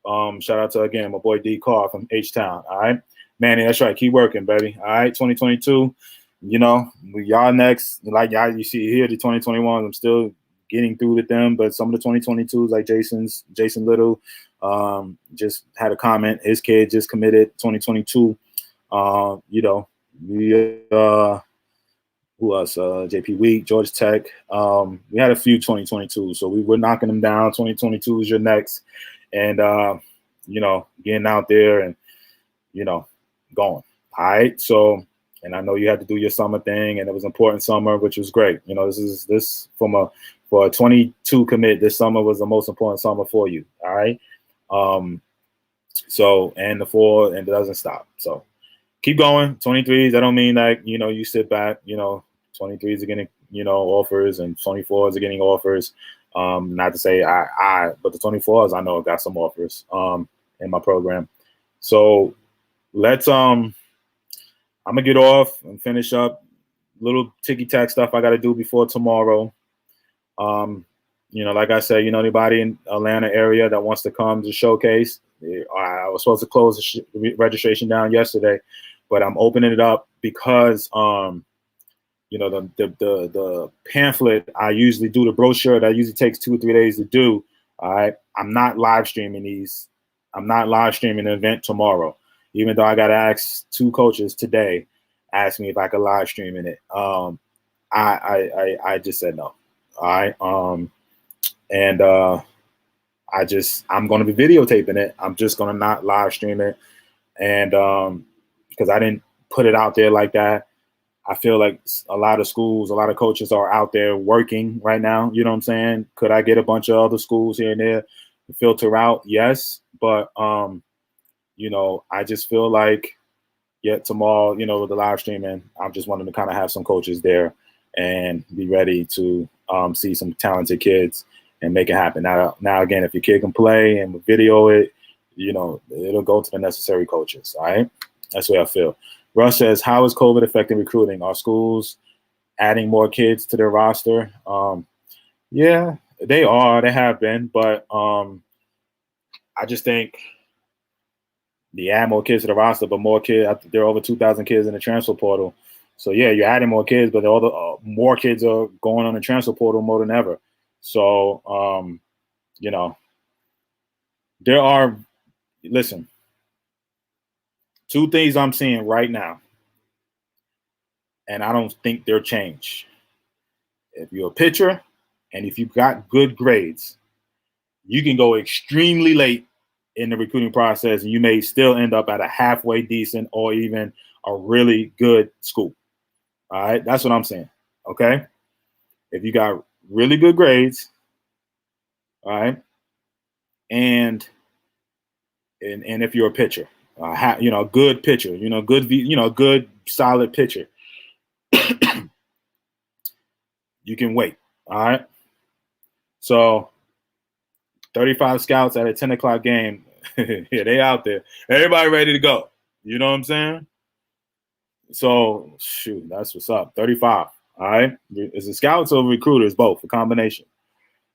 shout out to, again, my boy D Carr from H-Town. All right. Manny, that's right. Keep working, baby. All right. 2022. y'all next. Like y'all, you see here the 2021s. I'm still getting through with them, but some of the 2022s, like Jason Little, just had a comment. His kid just committed 2022. We who else? JP Week, Georgia Tech. We had a few 2022, so we were knocking them down. 2022 is your next, and getting out there and going. All right, so. And I know you had to do your summer thing, and it was important summer, which was great. This for a 22 commit. This summer was the most important summer for you. All right. So and the 4 and it doesn't stop. So keep going. 23s. That don't mean that you sit back. 23s are getting offers, and 24s are getting offers. Not to say but the 24s I know got some offers in my program. So let's I'm gonna get off and finish up little ticky-tack stuff I got to do before tomorrow. Like I said, anybody in Atlanta area that wants to come to showcase, I was supposed to close the registration down yesterday, but I'm opening it up because the pamphlet I usually do, the brochure that usually takes 2 or 3 days to do. All right, I'm not live streaming these. I'm not live streaming the event tomorrow. Even though I got to ask 2 coaches today, ask me if I could live stream in it. I just said no. All right. And I'm going to be videotaping it. I'm just going to not live stream it. And because I didn't put it out there like that. I feel like a lot of schools, a lot of coaches are out there working right now. You know what I'm saying? Could I get a bunch of other schools here and there to filter out? Yes. But, I just feel like tomorrow, with the live streaming, I'm just wanting to kind of have some coaches there and be ready to see some talented kids and make it happen. Now, again, if your kid can play and video it, it'll go to the necessary coaches. All right. That's the way I feel. Russ says, how is COVID affecting recruiting? Are schools adding more kids to their roster? Yeah, they are. They have been. But I just think they add more kids to the roster, but more kids. There are over 2,000 kids in the transfer portal. So, yeah, you're adding more kids, but more kids are going on the transfer portal more than ever. So, there are – listen, 2 things I'm seeing right now, and I don't think they'll change. If you're a pitcher and if you've got good grades, you can go extremely late in the recruiting process, and you may still end up at a halfway decent or even a really good school. All right, that's what I'm saying. Okay, if you got really good grades, all right, and if you're a pitcher, a good pitcher, good solid pitcher, you can wait. All right, so 35 scouts at a 10 o'clock game. Yeah, they out there. Everybody ready to go. You know what I'm saying? So, shoot, that's what's up. 35. All right. Is it scouts or recruiters? Both, a combination.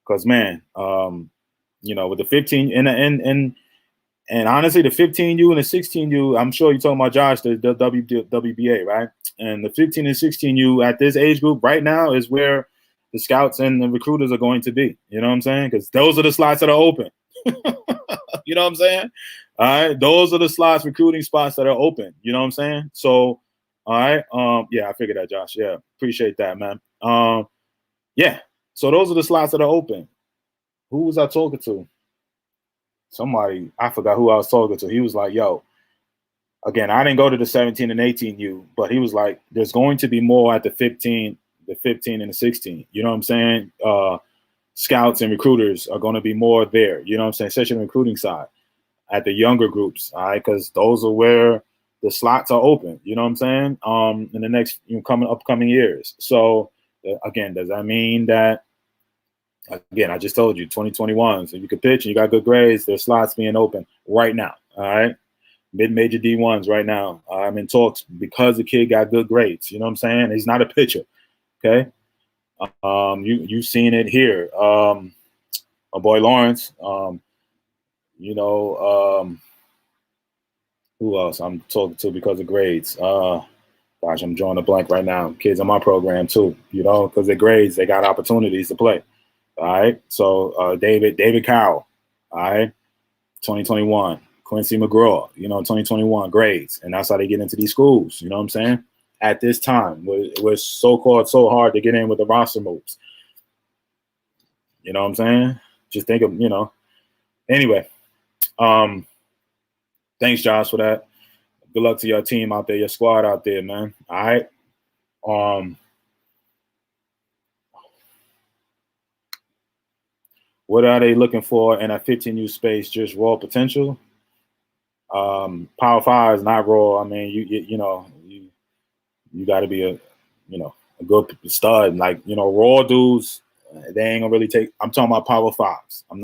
Because, man, with the 15 and honestly, the 15U and the 16U, I'm sure you're talking about Josh, the WBA, right? And the 15 and 16U at this age group right now is where the scouts and the recruiters are going to be. You know what I'm saying? Because those are the slots that are open. You know what I'm saying? All right. Those are the slots, recruiting spots that are open. You know what I'm saying? So, all right. Yeah, I figured that, Josh. Yeah. Appreciate that, man. Yeah. So those are the slots that are open. Who was I talking to? Somebody, I forgot who I was talking to. He was like, yo, again, I didn't go to the 17 and 18U, but he was like, there's going to be more at the 15 and the 16. You know what I'm saying? Scouts and recruiters are going to be more there. You know what I'm saying? Especially on the recruiting side at the younger groups. All right. Because those are where the slots are open. You know what I'm saying? In the next upcoming years. So again, does that mean that, again, I just told you 2021. So you could pitch and you got good grades. There's slots being open right now. All right. Mid-major D1s right now. I'm in talks because the kid got good grades. You know what I'm saying? He's not a pitcher. Okay. You've seen it here. My boy Lawrence. Who else I'm talking to because of grades? Gosh, I'm drawing a blank right now. Kids on my program too, you know, because their grades, they got opportunities to play. All right. So David Carroll, all right, 2021. Quincy McGraw, you know, 2021 grades. And that's how they get into these schools. You know what I'm saying? At this time, it was so-called so hard to get in with the roster moves. You know what I'm saying? Just think of, you know. Anyway, thanks, Josh, for that. Good luck to your team out there, your squad out there, man. All right. What are they looking for in a 15U space? Just raw potential. Power 5 is not raw. I mean, you know, you got to be a good stud. Like, you know, raw dudes, they ain't gonna really take. I'm talking about Power 5s. I'm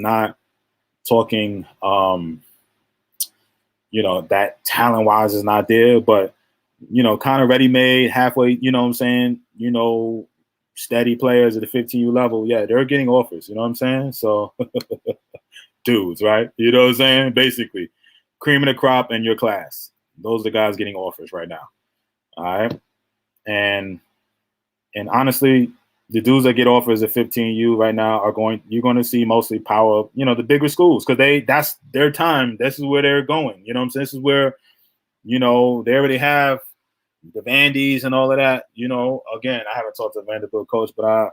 not talking. You know, that talent wise is not there, but you know, kind of ready made, halfway. You know what I'm saying? You know, steady players at the 15U level. Yeah, they're getting offers. You know what I'm saying? So. Dudes, right? You know what I'm saying? Basically, cream of the crop in your class. Those are the guys getting offers right now. All right. And honestly, the dudes that get offers at 15U right now you're going to see mostly power, you know, the bigger schools, because that's their time. This is where they're going. You know what I'm saying? This is where, you know, they already have the Vandies and all of that. You know, again, I haven't talked to the Vanderbilt coach, but I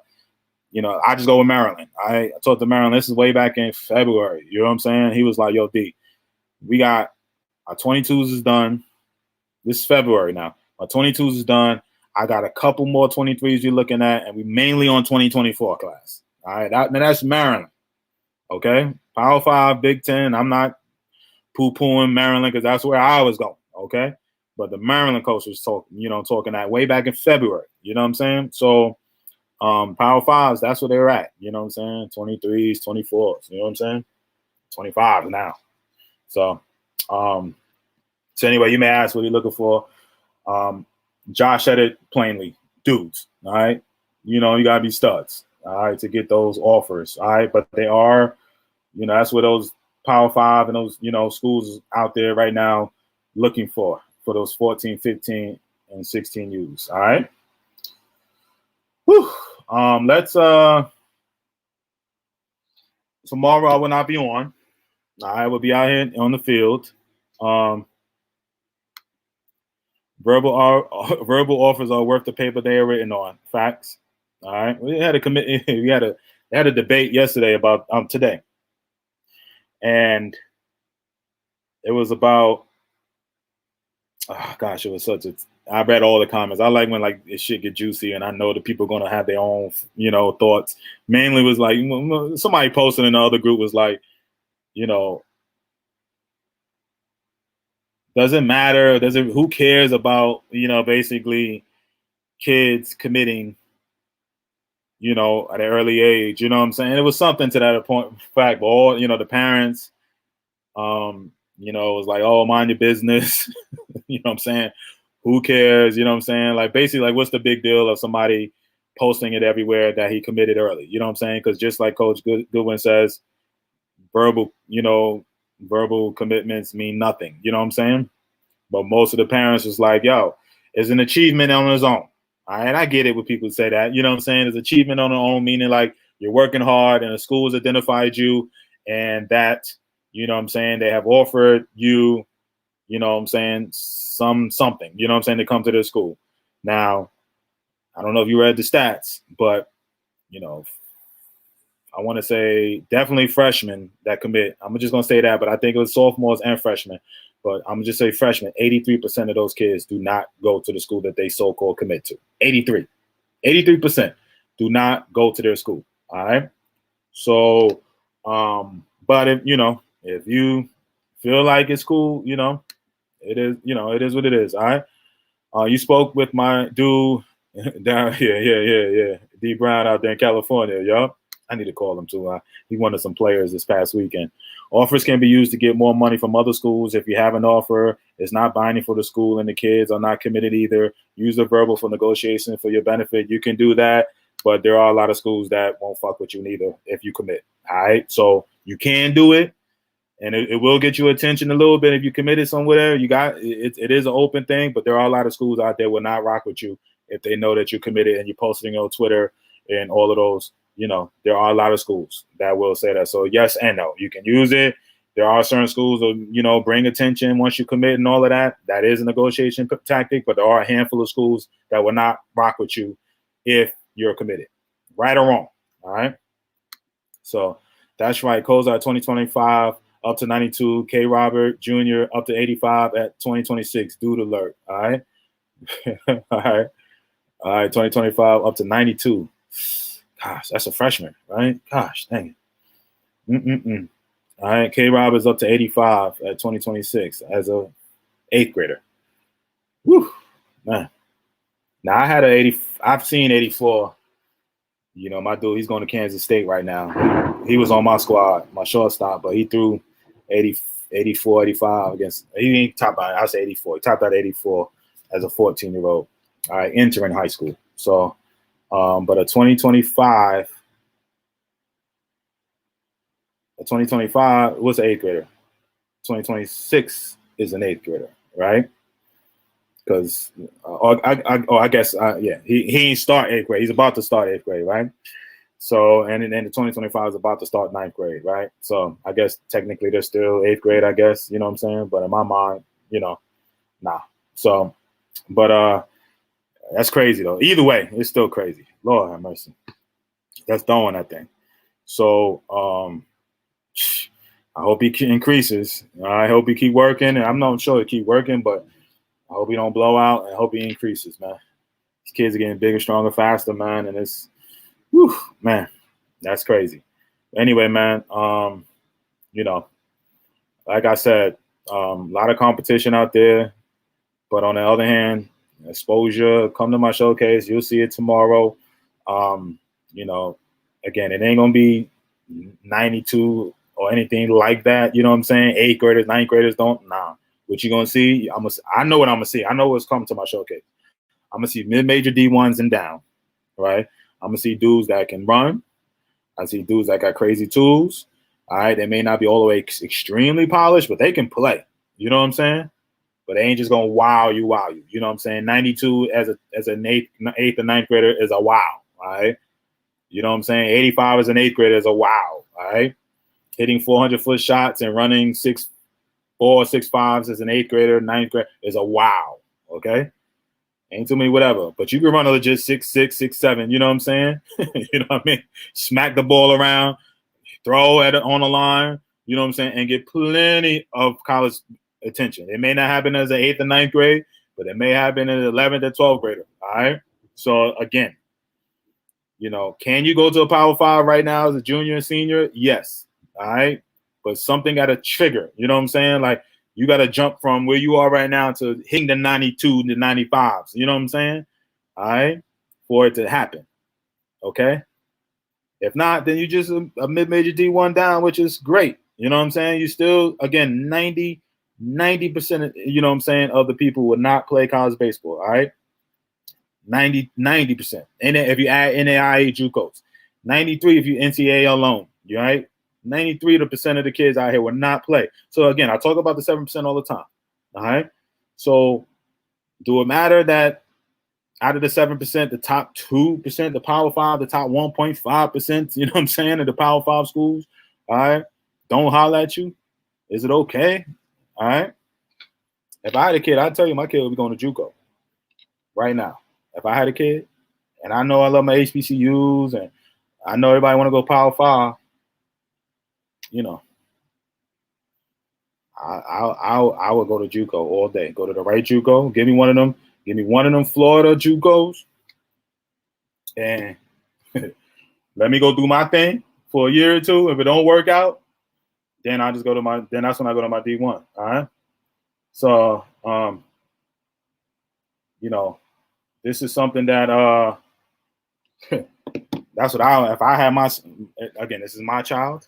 just go with Maryland. I talked to Maryland. This is way back in February. You know what I'm saying? He was like, yo, D, we got our 22s is done. This is February now. Our 22s is done. I got a couple more 23s you're looking at, and we mainly on 2024 class. All right. That's Maryland. Okay. Power 5, Big Ten. I'm not poo-pooing Maryland because that's where I was going. Okay. But the Maryland coach was talking that way back in February. You know what I'm saying? So, Power 5s, that's where they're at. You know what I'm saying? 23s, 24s. You know what I'm saying? 25 now. So anyway, you may ask what you're looking for. Josh said it plainly. Dudes, all right? You know, you got to be studs, all right, to get those offers, all right? But they are, you know, that's what those Power 5 and those, you know, schools out there right now looking for those 14, 15, and 16 U's, all right? Whew. Let's tomorrow I will not be on. I will be out here on the field. Verbal offers are worth the paper they are written on. Facts. All right. We had a debate yesterday about today. And it was about it was I read all the comments. I like when like it shit get juicy, and I know the people are gonna have their own, you know, thoughts. Mainly was like somebody posted in the other group was like, you know, doesn't matter. Who cares about, you know, basically kids committing, you know, at an early age, you know what I'm saying? It was something to that point fact, but all, you know, the parents, you know, it was like, oh, mind your business. You know what I'm saying? Who cares? You know what I'm saying? Like basically, like what's the big deal of somebody posting it everywhere that he committed early? You know what I'm saying? Because just like Coach Goodwin says, verbal commitments mean nothing. You know what I'm saying? But most of the parents was like, yo, it's an achievement on its own. All right, I get it when people say that. You know what I'm saying? It's achievement on their own, meaning like you're working hard and the school has identified you and that, you know what I'm saying, they have offered you, you know what I'm saying, something, you know what I'm saying, to come to their school. Now, I don't know if you read the stats, but, you know, I want to say definitely freshmen that commit. I'm just going to say that, but I think it was sophomores and freshmen. But I'm going to just say freshmen, 83% of those kids do not go to the school that they so-called commit to. 83% do not go to their school. All right. So, but if you feel like it's cool, you know, it is what it is. All right. You spoke with my dude down here. Yeah. D Brown out there in California. Yup. I need to call him too. He wanted some players this past weekend. Offers can be used to get more money from other schools. If you have an offer, it's not binding for the school and the kids are not committed either. Use the verbal for negotiation for your benefit. You can do that, but there are a lot of schools that won't fuck with you neither if you commit. All right. So you can do it. And it will get you attention a little bit if you committed somewhere. You got it is an open thing, but there are a lot of schools out there will not rock with you if they know that you're committed and you're posting on Twitter and all of those. You know, there are a lot of schools that will say that. So yes and no, you can use it. There are certain schools that, you know, bring attention once you commit and all of that. That is a negotiation tactic, but there are a handful of schools that will not rock with you if you're committed, right or wrong. All right. So that's right. Kozar 2025 up to 92. K. Robert Jr. up to 85 at 2026. Dude alert. All right. All right. All right. 2025 up to 92. Gosh, that's a freshman, right? Gosh, dang it. All right. K. Rob is up to 85 at 2026 as a 8th grader. Whew, man. Now I had an 80. I've seen 84. You know, my dude, he's going to Kansas State right now. He was on my squad, my shortstop, but he threw 80, 84, 85 against. He didn't top out. I say 84. He topped out 84 as a 14-year-old. All right, entering high school. So, but a 2025 was an 8th grader. 2026 is an 8th grader, right? Because I guess he ain't start 8th grade. He's about to start 8th grade, right? So and then the 2025 is about to start 9th grade, right? So I guess technically they're still 8th grade, I guess, you know what I'm saying? But in my mind, you know, nah. So, but that's crazy though. Either way, it's still crazy. Lord have mercy. That's throwing that thing. So I hope he increases. I hope he keep working, and I'm not sure he keep working, but I hope he don't blow out, and I hope he increases, man. These kids are getting bigger, stronger, faster, man, and it's, whew, man, that's crazy. Anyway, man, you know, like I said, a lot of competition out there, but on the other hand, exposure. Come to my showcase, you'll see it tomorrow. You know, again, it ain't gonna be 92 or anything like that. You know what I'm saying? 8th graders, 9th graders don't. Nah. What you gonna see? I know what I'm gonna see. I know what's coming to my showcase. I'm gonna see mid-major D1s and down, right? I'm gonna see dudes that can run. I see dudes that got crazy tools. All right, they may not be all the way extremely polished, but they can play. You know what I'm saying? But they ain't just gonna wow you. You know what I'm saying? 92 as an 8th or 9th grader is a wow. All right. You know what I'm saying? 85 as an 8th grader is a wow. All right. Hitting 400-foot shots and running 6'4", 6'5" as an 8th grader, 9th grader is a wow. Okay. Ain't too many whatever. But you can run a legit 6'6", 6'7", you know what I'm saying? You know what I mean? Smack the ball around, throw on the line, you know what I'm saying, and get plenty of college attention. It may not happen as an 8th or 9th grade, but it may happen in an 11th or 12th grader. All right. So again, you know, can you go to a Power 5 right now as a junior and senior? Yes. All right. But something got to trigger. You know what I'm saying? Like you got to jump from where you are right now to hitting the 92 to 95s. You know what I'm saying? All right. For it to happen. Okay. If not, then you just a mid-major D1 down, which is great. You know what I'm saying? You still, again, 90%, you know what I'm saying, of the people would not play college baseball, all right? 90%. And if you add NAIA JUCOs, 93 if you NCAA alone, you right? 93% of the kids out here will not play. So again, I talk about the 7% all the time, all right? So do it matter that out of the 7%, the top 2%, the Power 5, the top 1.5%, you know what I'm saying, of the Power 5 schools, all right, don't holler at you. Is it okay? All right. If I had a kid, I'd tell you my kid would be going to JUCO right now. If I had a kid, and I know I love my HBCUs, and I know everybody want to go Power 5, you know, I would go to JUCO all day. Go to the right JUCO. Give me one of them. Give me one of them Florida JUCOs, and let me go do my thing for a year or two. If it don't work out, then I just go to then that's when I go to my D1. All right. So, you know, this is something that, that's what if I had again, this is my child.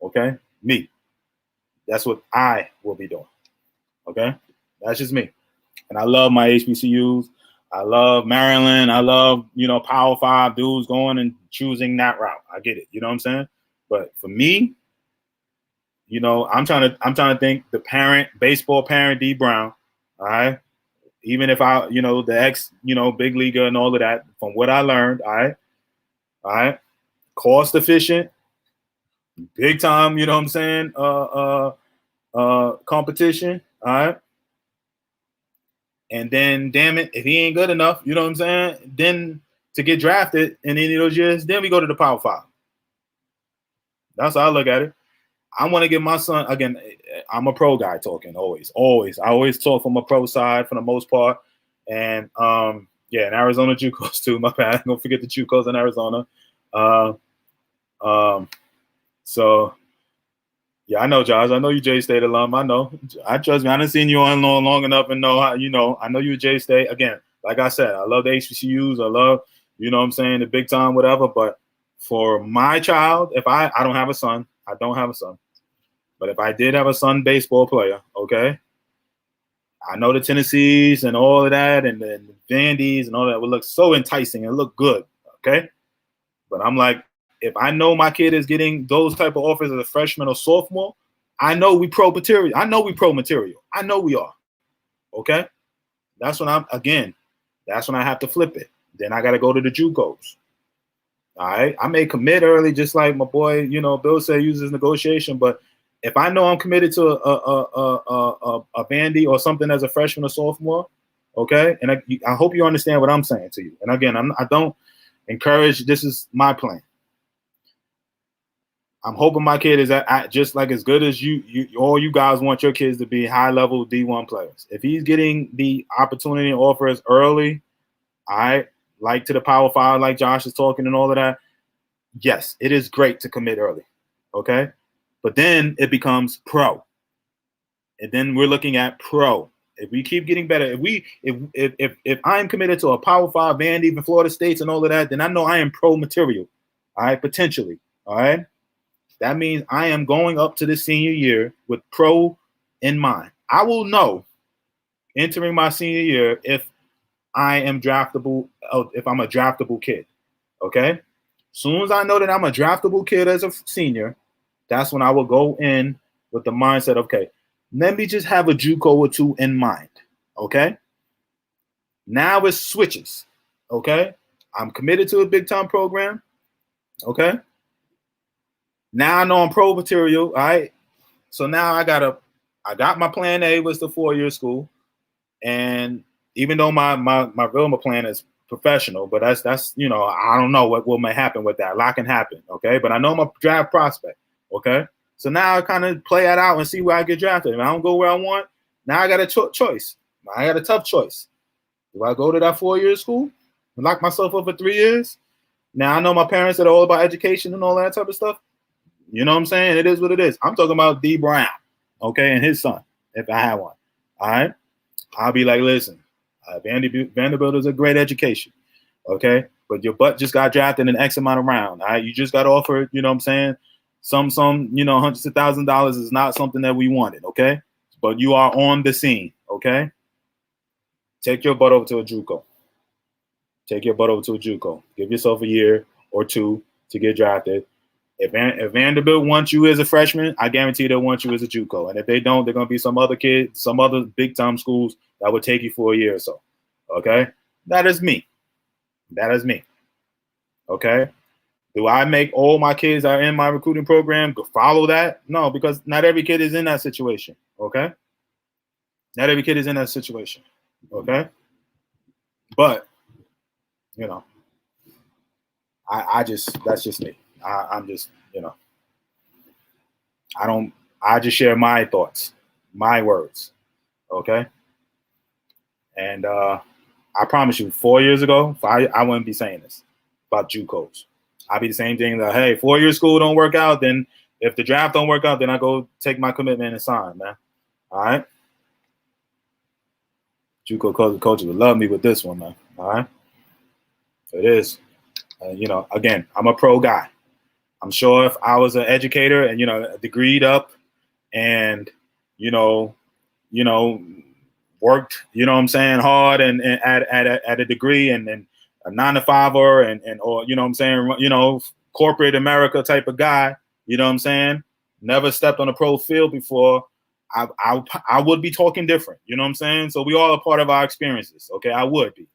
Okay. Me. That's what I will be doing. Okay. That's just me. And I love my HBCUs. I love Maryland. I love, you know, Power 5 dudes going and choosing that route. I get it. You know what I'm saying? But for me, You know, I'm trying to think the parent, baseball parent, D Brown. All right. Even if I, you know, the ex, you know, big leaguer and all of that, from what I learned, all right, cost efficient, big time, you know what I'm saying, competition, all right. And then, damn it, if he ain't good enough, you know what I'm saying, then to get drafted in any of those years, then we go to the Power Five. That's how I look at it. I want to give my son, again, I'm a pro guy talking always. I always talk from a pro side for the most part. And yeah, in Arizona JUCOs too. My bad. Don't forget the JUCOs in Arizona. So yeah, I know, Josh. I know you J State alum. I know. I trust me. I done seen you on long enough and know how, you know, I know you J State. Again, like I said, I love the HBCUs. I love, you know what I'm saying, the big time, whatever. But for my child, if I don't have a son, I don't have a son. But if I did have a son baseball player, okay, I know the Tennessees and all of that and the Vandies and all that would look so enticing and look good, okay? But I'm like, if I know my kid is getting those type of offers as a freshman or sophomore, I know we pro material. I know we pro material. I know we are, okay? That's when that's when I have to flip it. Then I got to go to the JUCOs. All right, I may commit early, just like my boy, you know, Bill said, uses negotiation. But if I know I'm committed to a bandy or something as a freshman or sophomore, okay, and I hope you understand what I'm saying to you. And again, I don't encourage. This is my plan. I'm hoping my kid is just like as good as all you guys want your kids to be high level D1 players. If he's getting the opportunity and offers early, all right, like to the Power Five, like Josh is talking and all of that, yes, it is great to commit early, okay? But then it becomes pro. And then we're looking at pro. If we keep getting better, if I'm committed to a Power Five band, even Florida States and all of that, then I know I am pro material, all right, potentially, all right? That means I am going up to the senior year with pro in mind. I will know entering my senior year if I am draftable, if I'm a draftable kid, okay? Soon as I know that I'm a draftable kid as a senior, that's when I will go in with the mindset, okay, let me just have a JUCO or two in mind, okay? Now it switches, okay? I'm committed to a big-time program, okay? Now I know I'm pro material, all right? So now I got my plan A was the 4-year school, and even though my Vilma plan is professional, but that's you know, I don't know what may happen with that. A lot can happen, okay? But I know I'm a draft prospect, okay? So now I kind of play that out and see where I get drafted. If I don't go where I want, now I got a choice. I got a tough choice. Do I go to that 4-year school and lock myself up for 3 years? Now I know my parents are all about education and all that type of stuff. You know what I'm saying? It is what it is. I'm talking about D Brown, okay, and his son, if I have one. All right. I'll be like, listen, Vanderbilt is a great education, okay? But your butt just got drafted in X amount of round, all right? You just got offered, you know what I'm saying? Some, you know, hundreds of $1,000s is not something that we wanted, okay? But you are on the scene, okay? Take your butt over to a JUCO. Take your butt over to a JUCO. Give yourself a year or two to get drafted. If Vanderbilt wants you as a freshman, I guarantee they'll want you as a JUCO. And if they don't, they're going to be some other kid, some other big-time schools that would take you for a year or so. Okay? That is me. That is me. Okay? Do I make all my kids that are in my recruiting program follow that? No, because not every kid is in that situation. Okay? Not every kid is in that situation. Okay? But, you know, that's just me. I'm just, you know, I just share my thoughts, my words. Okay? And I promise you, 4 years ago, I wouldn't be saying this about JUCOs. I'd be the same thing that, hey, 4-year school don't work out, then if the draft don't work out, then I go take my commitment and sign, man. All right? JUCO coaches would love me with this one, man. All right? So it is. You know, again, I'm a pro guy. I'm sure if I was an educator and, you know, degreed up and, you know, worked, you know what I'm saying, hard and at a degree and a 9-to-5er and or, you know what I'm saying, you know, corporate America type of guy, you know what I'm saying? never stepped on a pro field before, I would be talking different. You know what I'm saying? So we all are part of our experiences. Okay, I would be.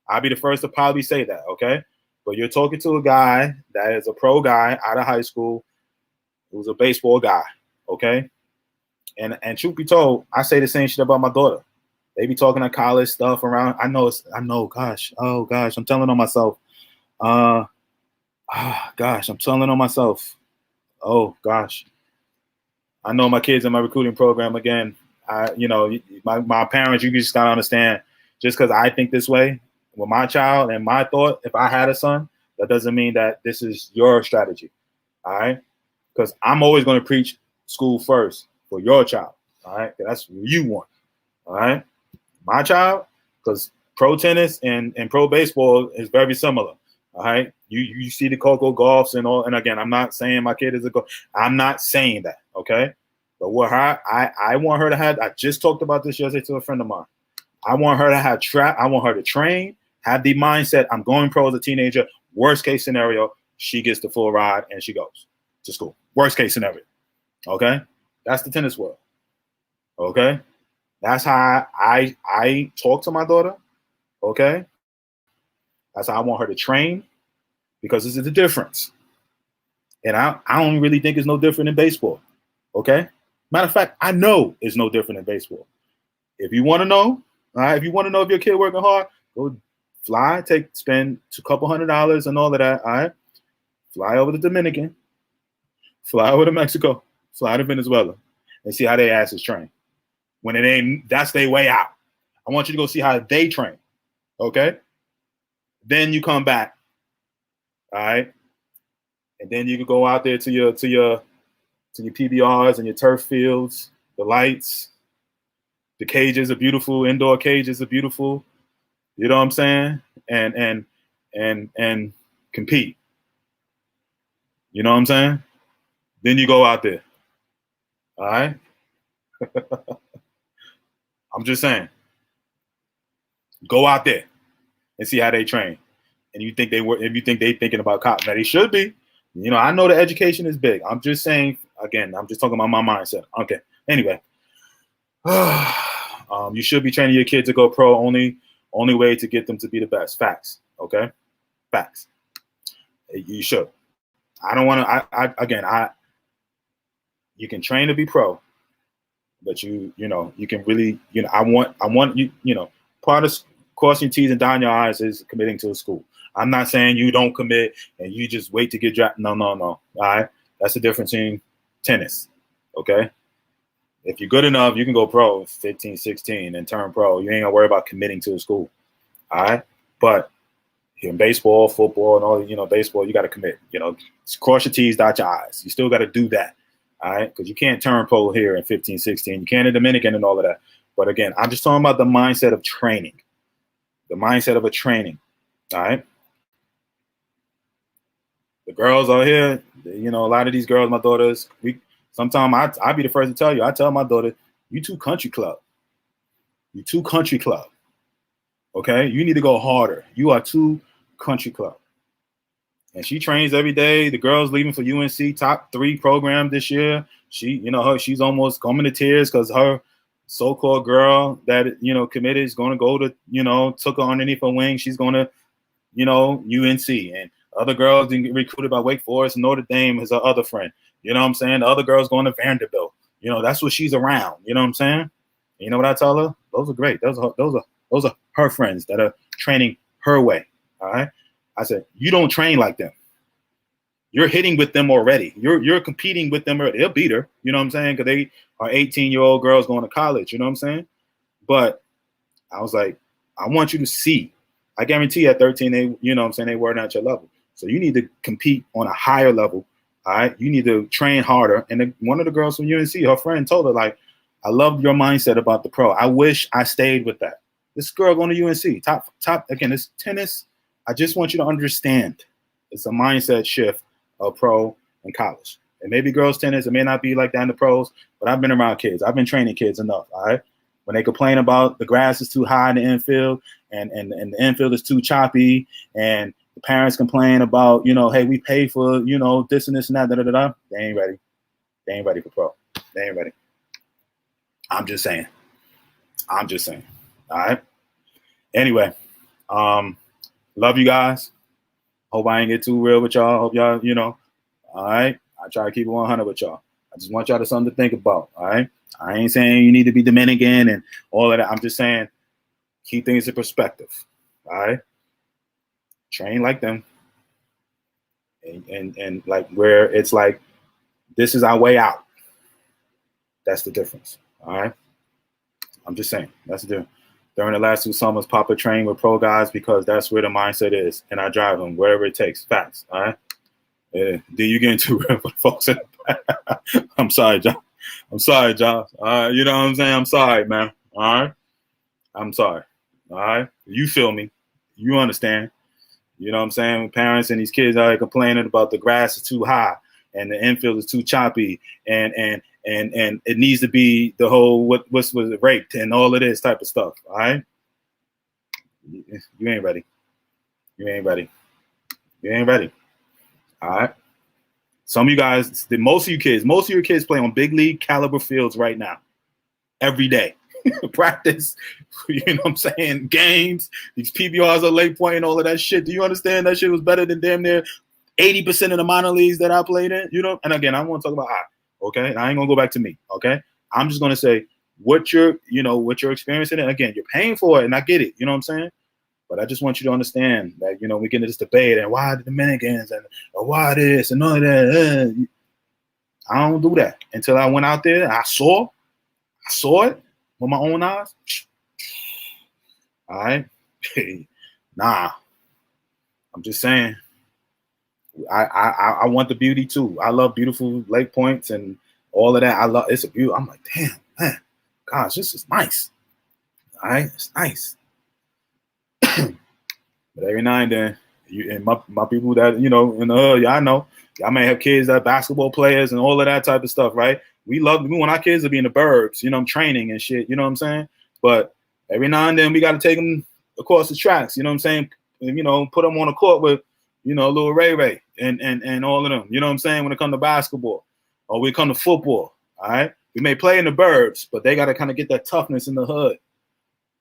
I'll be the first to probably say that. Okay, but you're talking to a guy that is a pro guy out of high school, who's a baseball guy. Okay, and truth be told, I say the same shit about my daughter. They be talking to college stuff around. I know. Gosh, oh gosh, I'm telling on myself. Gosh, I'm telling on myself. Oh gosh, I know my kids in my recruiting program again. My parents, you just gotta understand. Just because I think this way with my child and my thought, if I had a son, that doesn't mean that this is your strategy. All right, because I'm always going to preach school first for your child. All right, that's what you want. All right, my child, because pro tennis and pro baseball is very similar. All right, you see the Coco Golfs and all. And again, I'm not saying my kid is a golf. I'm not saying that. Okay, but what I want her to have. I just talked about this yesterday to a friend of mine. I want her to have I want her to train, have the mindset. I'm going pro as a teenager. Worst case scenario, she gets the full ride and she goes to school. Worst case scenario. Okay, that's the tennis world. Okay, that's how I talk to my daughter. Okay, that's how I want her to train, because this is the difference. And I don't really think it's no different in baseball. Okay, matter of fact, I know it's no different in baseball. If you want to know, all right, if you want to know if your kid working hard, go fly, spend a couple $100 and all of that. All right, fly over to Dominican, fly over to Mexico, fly to Venezuela, and see how they asses train. When it ain't, that's their way out. I want you to go see how they train. Okay, then you come back. All right, and then you can go out there to your PBRs and your turf fields, the lights. The cages are beautiful. Indoor cages are beautiful. You know what I'm saying? And compete. You know what I'm saying? Then you go out there. All right. I'm just saying. Go out there and see how they train. And you think if you think they thinking about college, now they should be. You know, I know the education is big. I'm just saying, again, I'm just talking about my mindset. Okay. Anyway. You should be training your kid to go pro. Only way to get them to be the best. Facts. Okay. Facts. You should. I don't want to. You can train to be pro, but you can really, I want you, part of crossing your T's and dotting your I's is committing to a school. I'm not saying you don't commit and you just wait to get drafted. No. All right. That's the difference in tennis. Okay. If you're good enough, you can go pro 15, 16 and turn pro. You ain't gonna worry about committing to a school. All right. But in baseball, football, and all, baseball, you got to commit. Cross your T's, dot your I's. You still got to do that. All right. Because you can't turn pro here in 15, 16. You can't in Dominican and all of that. But again, I'm just talking about the mindset of training. The mindset of a training. All right. The girls out here, a lot of these girls, my daughters, sometimes I'd be the first to tell you. I tell my daughter, you too country club. You too country club. Okay? You need to go harder. You are too country club. And she trains every day. The girl's leaving for UNC, top 3 program this year. She's almost coming to tears because her so-called girl that, committed is going to go to, took her underneath her wing. She's going to, UNC. And other girls didn't get recruited by Wake Forest. Notre Dame is her other friend. You know what I'm saying? The other girl's going to Vanderbilt. That's what she's around. You know what I'm saying? You know what I tell her? Those are great. Those are her friends that are training her way. All right. I said, you don't train like them. You're hitting with them already. You're competing with them already. They'll beat her. You know what I'm saying? Because they are 18-year-old girls going to college. You know what I'm saying? But I was like, I want you to see. I guarantee at 13, they weren't at your level. So you need to compete on a higher level. All right. You need to train harder. And one of the girls from UNC, her friend told her, like, I love your mindset about the pro. I wish I stayed with that. This girl going to UNC, top again, it's tennis. I just want you to understand it's a mindset shift of pro and college. And maybe girls tennis, it may not be like that in the pros, but I've been around kids. I've been training kids enough. All right. When they complain about the grass is too high in the infield and the infield is too choppy, and the parents complain about, hey, we pay for, this and this and that, they ain't ready. They ain't ready for pro. They ain't ready. I'm just saying. All right. Anyway, love you guys. Hope I ain't get too real with y'all. Hope y'all, all right. I try to keep it 100 with y'all. I just want y'all to something to think about. All right. I ain't saying you need to be Dominican and all of that. I'm just saying keep things in perspective. All right. Train like them. And like where it's like, this is our way out. That's the difference. All right. I'm just saying that's the difference. During the last 2 summers, Papa trained with pro guys because that's where the mindset is. And I drive them wherever it takes. Facts. All right. Yeah. Do you get into real with folks in the back? I'm sorry, John. All right. You know what I'm saying? I'm sorry, man. All right. I'm sorry. All right. You feel me. You understand. You know what I'm saying? Parents and these kids are complaining about the grass is too high and the infield is too choppy and it needs to be the whole what was it raped and all of this type of stuff. All right. You ain't ready. All right. Some of you guys, most of your kids play on big league caliber fields right now. Every day. Practice, you know what I'm saying? Games, these PBRs are late point and all of that shit. Do you understand that shit was better than damn near 80% of the minor leagues that I played in? And again, I want to talk about okay? And I ain't gonna go back to me, okay? I'm just gonna say what you're experiencing. And again, you're paying for it, and I get it, you know what I'm saying? But I just want you to understand that, we get into this debate and why the Dominicans and why this and all of that. I don't do that until I went out there and I saw it with my own eyes. All right. Nah. I'm just saying. I want the beauty too. I love beautiful lake points and all of that. It's a beauty. I'm like, damn, man, gosh, this is nice. All right, it's nice. But every now and then, and my people that in the hood, y'all know, y'all may have kids that are basketball players and all of that type of stuff, right? We want our kids to be in the burbs, training and shit, you know what I'm saying? But every now and then we got to take them across the tracks, you know what I'm saying? And, put them on a court with, little Ray and all of them, you know what I'm saying? When it comes to basketball or when it comes to football, all right? We may play in the burbs, but they got to kind of get that toughness in the hood.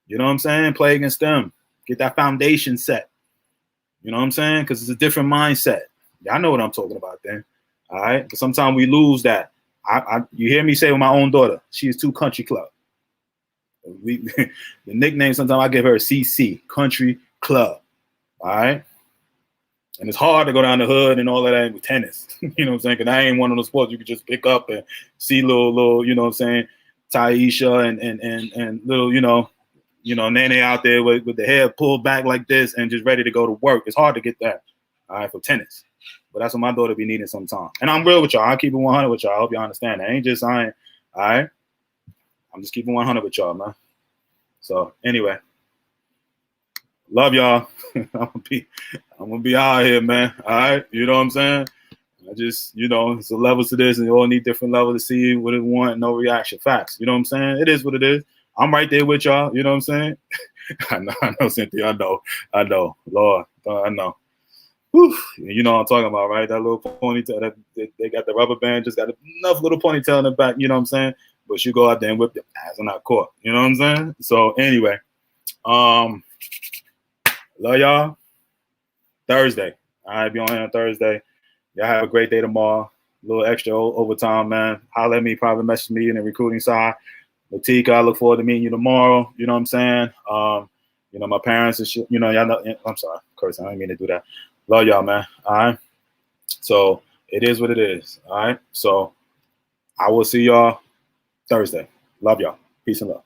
You know what I'm saying? Play against them. Get that foundation set. You know what I'm saying? Because it's a different mindset. Y'all know what I'm talking about then. All right? But sometimes we lose that. You hear me say with my own daughter, she is too country club. The nickname, sometimes I give her CC, country club. All right? And it's hard to go down the hood and all of that with tennis. You know what I'm saying? Because I ain't one of those sports you could just pick up and see little, you know what I'm saying, Taisha and little, Nene out there with the hair pulled back like this and just ready to go to work. It's hard to get that, all right, for tennis. But that's what my daughter be needing sometimes. And I'm real with y'all. I keep it 100 with y'all. I hope y'all understand that. I ain't just saying, all right? I'm just keeping 100 with y'all, man. So anyway, love y'all. I'm gonna be out here, man. All right, you know what I'm saying? I just, it's a levels to this, and you all need different levels to see what it want. No reaction, facts. You know what I'm saying? It is what it is. I'm right there with y'all. You know what I'm saying? I know, Cynthia. I know. Lord, I know. Whew. You know what I'm talking about, right? That little ponytail. They got the rubber band, just got enough little ponytail in the back. You know what I'm saying? But you go out there and whip your ass on that court. You know what I'm saying? So anyway, love y'all. Thursday. All right, be on here on Thursday. Y'all have a great day tomorrow. A little extra overtime, man. Holler at me, private message me in the recruiting side. Latika, I look forward to meeting you tomorrow. You know what I'm saying? My parents and shit, y'all know. I'm sorry, Curtis, I didn't mean to do that. Love y'all, man. All right. So it is what it is. All right. So I will see y'all Thursday. Love y'all. Peace and love.